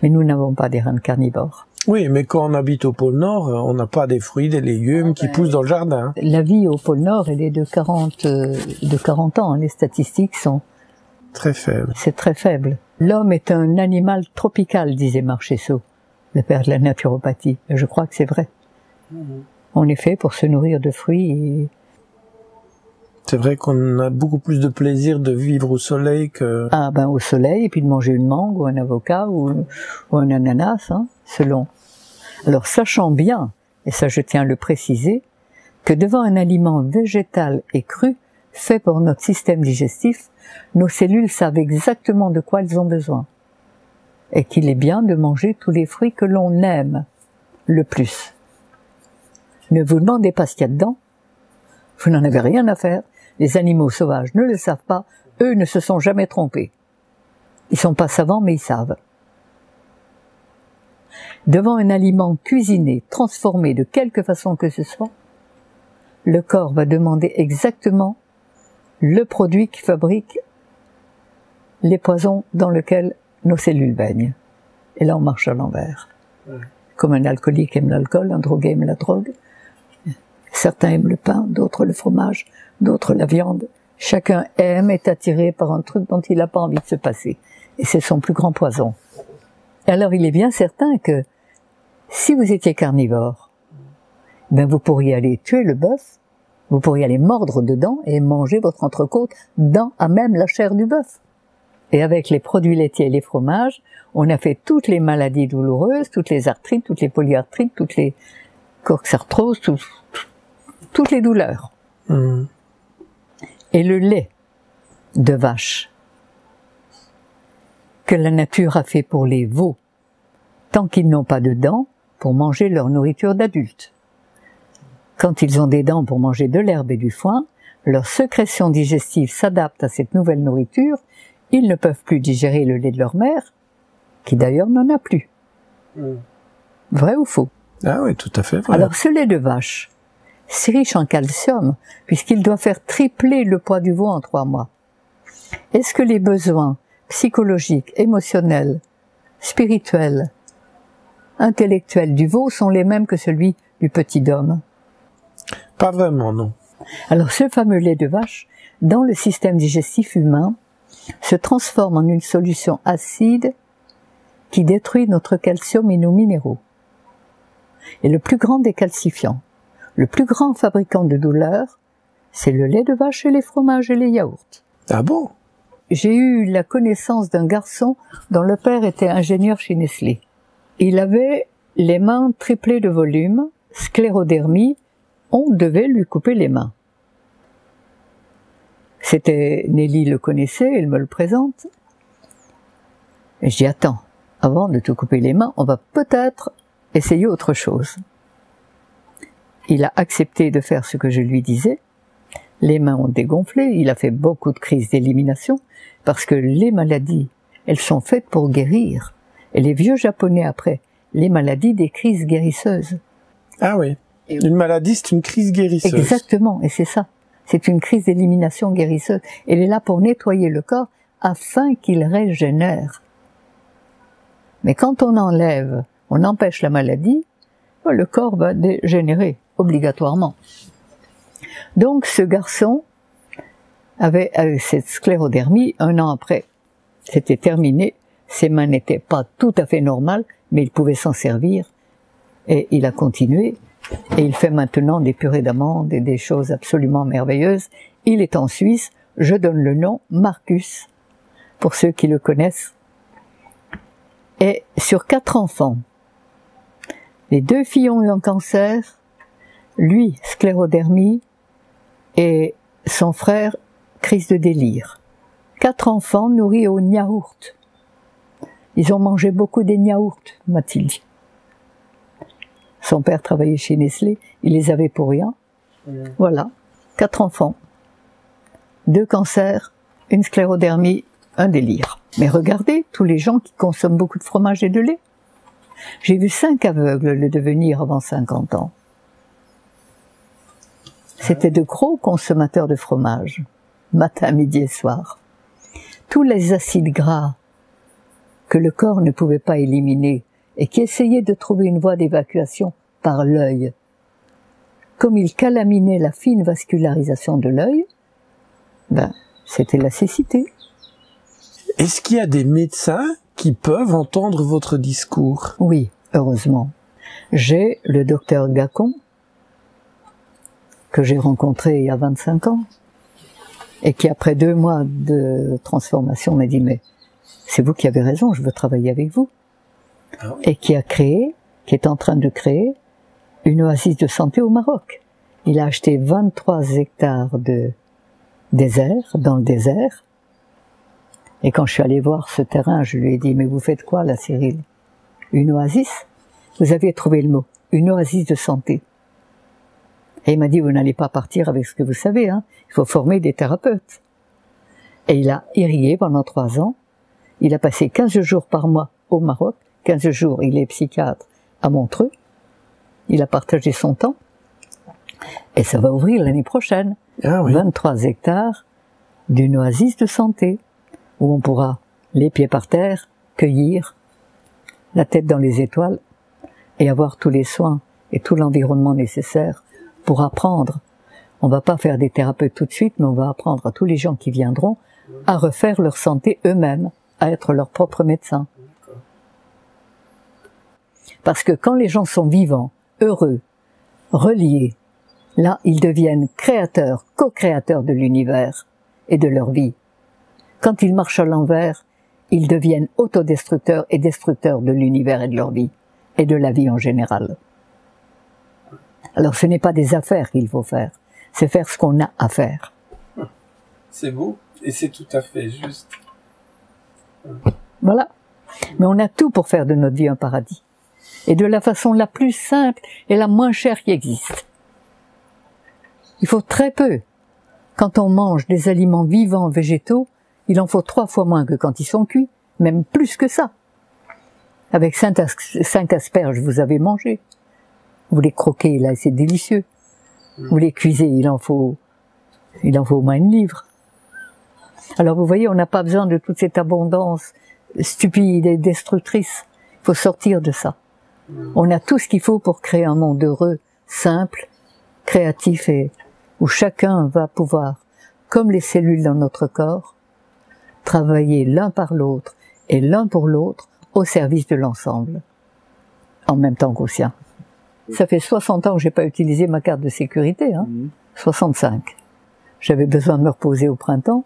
Mais nous n'avons pas des reins de carnivores. Oui, mais quand on habite au pôle Nord, on n'a pas des fruits, des légumes qui poussent dans le jardin. La vie au pôle Nord, elle est de 40 ans. Les statistiques sont... Très faibles. C'est très faible. L'homme est un animal tropical, disait Marcheseau, le père de la naturopathie. Et je crois que c'est vrai. On est fait pour se nourrir de fruits et... C'est vrai qu'on a beaucoup plus de plaisir de vivre au soleil que... Ah ben au soleil, et puis de manger une mangue ou un avocat ou un ananas, hein, selon. Alors sachant bien, et ça je tiens à le préciser, que devant un aliment végétal et cru, fait pour notre système digestif, nos cellules savent exactement de quoi elles ont besoin. Et qu'il est bien de manger tous les fruits que l'on aime. le plus. Ne vous demandez pas ce qu'il y a dedans, vous n'en avez rien à faire, les animaux sauvages ne le savent pas, eux ne se sont jamais trompés. Ils sont pas savants, mais ils savent. Devant un aliment cuisiné, transformé de quelque façon que ce soit, le corps va demander exactement le produit qui fabrique les poisons dans lesquels nos cellules baignent. Et là, on marche à l'envers. Comme un alcoolique aime l'alcool, un drogué aime la drogue. Certains aiment le pain, d'autres le fromage, d'autres la viande. Chacun aime, est attiré par un truc dont il n'a pas envie de se passer. Et c'est son plus grand poison. Alors, il est bien certain que si vous étiez carnivore, ben vous pourriez aller tuer le bœuf, vous pourriez aller mordre dedans et manger votre entrecôte à même la chair du bœuf. Et avec les produits laitiers et les fromages, on a fait toutes les maladies douloureuses, toutes les arthrites, toutes les polyarthrites, toutes les coxarthroses, toutes les douleurs. Et le lait de vache que la nature a fait pour les veaux, tant qu'ils n'ont pas de dents, pour manger leur nourriture d'adultes. Quand ils ont des dents pour manger de l'herbe et du foin, leur sécrétion digestive s'adapte à cette nouvelle nourriture, ils ne peuvent plus digérer le lait de leur mère, qui d'ailleurs n'en a plus. Vrai ou faux? Ah oui, tout à fait vrai. Alors ce lait de vache, c'est riche en calcium, puisqu'il doit faire tripler le poids du veau en 3 mois. Est-ce que les besoins psychologiques, émotionnels, spirituels, intellectuels du veau sont les mêmes que celui du petit homme? Pas vraiment, non. Alors ce fameux lait de vache, dans le système digestif humain, se transforme en une solution acide qui détruit notre calcium et nos minéraux. Et le plus grand des calcifiants, le plus grand fabricant de douleurs, c'est le lait de vache et les fromages et les yaourts. Ah bon? J'ai eu la connaissance d'un garçon dont le père était ingénieur chez Nestlé. Il avait les mains triplées de volume, sclérodermie, on devait lui couper les mains. Nelly le connaissait, elle me le présente. Et je dis, attends, avant de te couper les mains, on va peut-être essayer autre chose. Il a accepté de faire ce que je lui disais. Les mains ont dégonflé, il a fait beaucoup de crises d'élimination, parce que les maladies, elles sont faites pour guérir. Et les vieux japonais après, les maladies des crises guérisseuses. Ah oui, une maladie c'est une crise guérisseuse. Exactement, et c'est ça. C'est une crise d'élimination guérisseuse. Elle est là pour nettoyer le corps afin qu'il régénère. Mais quand on enlève, on empêche la maladie, le corps va dégénérer, obligatoirement. Donc ce garçon avait cette sclérodermie, 1 an après, c'était terminé, ses mains n'étaient pas tout à fait normales, mais il pouvait s'en servir, et il a continué, et il fait maintenant des purées d'amandes et des choses absolument merveilleuses. Il est en Suisse, je donne le nom, Marcus, pour ceux qui le connaissent. Et sur 4 enfants, les 2 filles ont eu un cancer, lui, sclérodermie, et son frère, crise de délire. 4 enfants nourris au yaourt. Ils ont mangé beaucoup des yaourts, m'a-t-il dit. Son père travaillait chez Nestlé, il les avait pour rien. Voilà, 4 enfants, 2 cancers, une sclérodermie, un délire. Mais regardez, tous les gens qui consomment beaucoup de fromage et de lait. J'ai vu 5 aveugles le devenir avant 50 ans. C'était de gros consommateurs de fromage, matin, midi et soir. Tous les acides gras que le corps ne pouvait pas éliminer et qui essayaient de trouver une voie d'évacuation par l'œil. Comme il calaminait la fine vascularisation de l'œil, c'était la cécité. Est-ce qu'il y a des médecins qui peuvent entendre votre discours? Oui, heureusement. J'ai le docteur Gacon, que j'ai rencontré il y a 25 ans, et qui après 2 mois de transformation m'a dit « mais c'est vous qui avez raison, je veux travailler avec vous ». Et qui a créé, qui est en train de créer, une oasis de santé au Maroc. Il a acheté 23 hectares de désert, dans le désert, et quand je suis allé voir ce terrain, je lui ai dit « mais vous faites quoi là, Cyril? Une oasis? Vous aviez trouvé le mot. une oasis de santé. Et il m'a dit, vous n'allez pas partir avec ce que vous savez, hein. Il faut former des thérapeutes. Et il a irrigué pendant 3 ans. Il a passé 15 jours par mois au Maroc. 15 jours, il est psychiatre à Montreux. Il a partagé son temps. Et ça va ouvrir l'année prochaine. Ah oui. 23 hectares d'une oasis de santé, où on pourra, les pieds par terre, cueillir, la tête dans les étoiles, et avoir tous les soins et tout l'environnement nécessaire pour apprendre. On va pas faire des thérapeutes tout de suite, mais on va apprendre à tous les gens qui viendront à refaire leur santé eux-mêmes, à être leurs propres médecins. Parce que quand les gens sont vivants, heureux, reliés, là, ils deviennent créateurs, co-créateurs de l'univers et de leur vie. Quand ils marchent à l'envers, ils deviennent autodestructeurs et destructeurs de l'univers et de leur vie, et de la vie en général. Alors ce n'est pas des affaires qu'il faut faire, c'est faire ce qu'on a à faire. C'est beau, et c'est tout à fait juste. Voilà. Mais on a tout pour faire de notre vie un paradis. Et de la façon la plus simple et la moins chère qui existe. Il faut très peu. Quand on mange des aliments vivants végétaux, il en faut 3 fois moins que quand ils sont cuits, même plus que ça. Avec 5 asperges, vous avez mangé. Vous les croquez, là, c'est délicieux. Vous les cuisez, il en faut au moins 1 livre. Alors vous voyez, on n'a pas besoin de toute cette abondance stupide et destructrice. Il faut sortir de ça. On a tout ce qu'il faut pour créer un monde heureux, simple, créatif et où chacun va pouvoir, comme les cellules dans notre corps, travailler l'un par l'autre et l'un pour l'autre au service de l'ensemble, en même temps qu'au sien. Ça fait 60 ans que j'ai pas utilisé ma carte de sécurité, hein. 65. J'avais besoin de me reposer au printemps.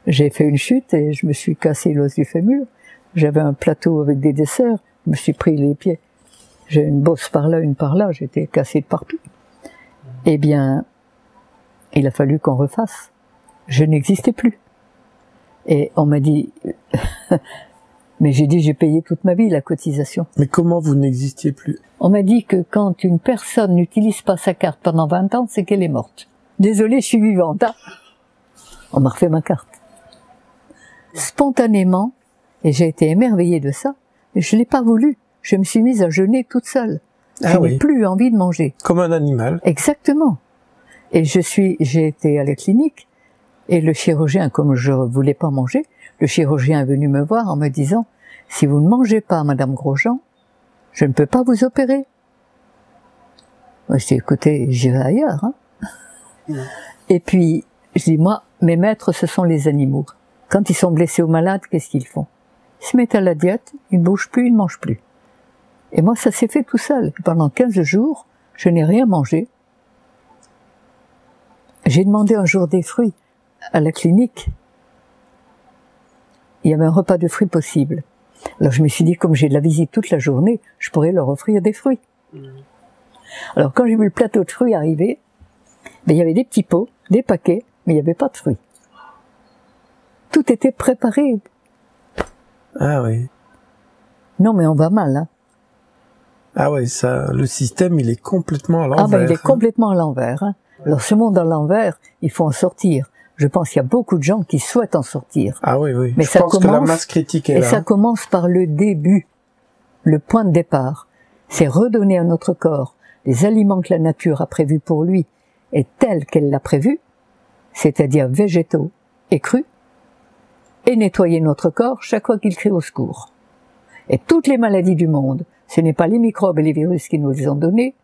J'ai fait une chute et je me suis cassé l'os du fémur. J'avais un plateau avec des desserts. Je me suis pris les pieds. J'ai une bosse par là, une par là. J'étais cassé de partout. Eh bien, il a fallu qu'on refasse. Je n'existais plus. Et on m'a dit, mais j'ai dit, j'ai payé toute ma vie la cotisation. Mais comment vous n'existiez plus? On m'a dit que quand une personne n'utilise pas sa carte pendant 20 ans, c'est qu'elle est morte. Désolée, je suis vivante. Hein. On m'a refait ma carte. Spontanément, et j'ai été émerveillée de ça, et je l'ai pas voulu. Je me suis mise à jeûner toute seule. Je n'ai plus envie de manger. Comme un animal. Exactement. Et j'ai été à la clinique, et le chirurgien, comme je voulais pas manger, le chirurgien est venu me voir en me disant, si vous ne mangez pas, Madame Grosjean, je ne peux pas vous opérer. Moi, je dis, écoutez, j'irai ailleurs, hein. Et puis, je dis, moi, mes maîtres, ce sont les animaux. Quand ils sont blessés ou malades, qu'est-ce qu'ils font? Ils se mettent à la diète, ils ne bougent plus, ils ne mangent plus. Et moi, ça s'est fait tout seul. Pendant 15 jours, je n'ai rien mangé. J'ai demandé un jour des fruits à la clinique. Il y avait un repas de fruits possible. Alors je me suis dit, comme j'ai de la visite toute la journée, je pourrais leur offrir des fruits. Alors quand j'ai vu le plateau de fruits arriver, ben, il y avait des petits pots, des paquets, mais il n'y avait pas de fruits. Tout était préparé. Ah oui. Non, mais on va mal, hein. Ah oui, ça, le système, il est complètement à l'envers. Ah ben, il est complètement à l'envers, hein. Alors ce monde à l'envers, il faut en sortir. Je pense qu'il y a beaucoup de gens qui souhaitent en sortir. Ah oui, oui. Mais je pense que la masse critique est là. Et ça commence par le début. Le point de départ, c'est redonner à notre corps les aliments que la nature a prévus pour lui et tels qu'elle l'a prévu, c'est-à-dire végétaux et crus, et nettoyer notre corps chaque fois qu'il crie au secours. Et toutes les maladies du monde, ce n'est pas les microbes et les virus qui nous les ont donnés.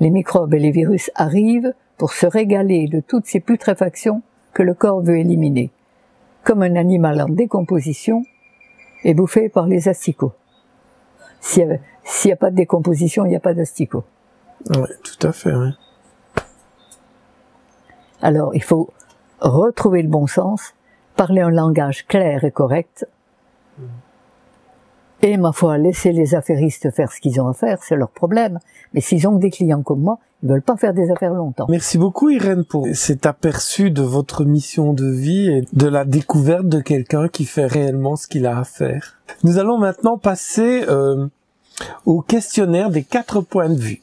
Les microbes et les virus arrivent pour se régaler de toutes ces putréfactions que le corps veut éliminer, comme un animal en décomposition est bouffé par les asticots. S'il n'y a pas de décomposition, il n'y a pas d'asticots. Oui, tout à fait, oui. Alors, il faut retrouver le bon sens, parler un langage clair et correct, et ma foi, laisser les affairistes faire ce qu'ils ont à faire, c'est leur problème. Mais s'ils ont des clients comme moi, ils veulent pas faire des affaires longtemps. Merci beaucoup Irène pour cet aperçu de votre mission de vie et de la découverte de quelqu'un qui fait réellement ce qu'il a à faire. Nous allons maintenant passer au questionnaire des 4 points de vue.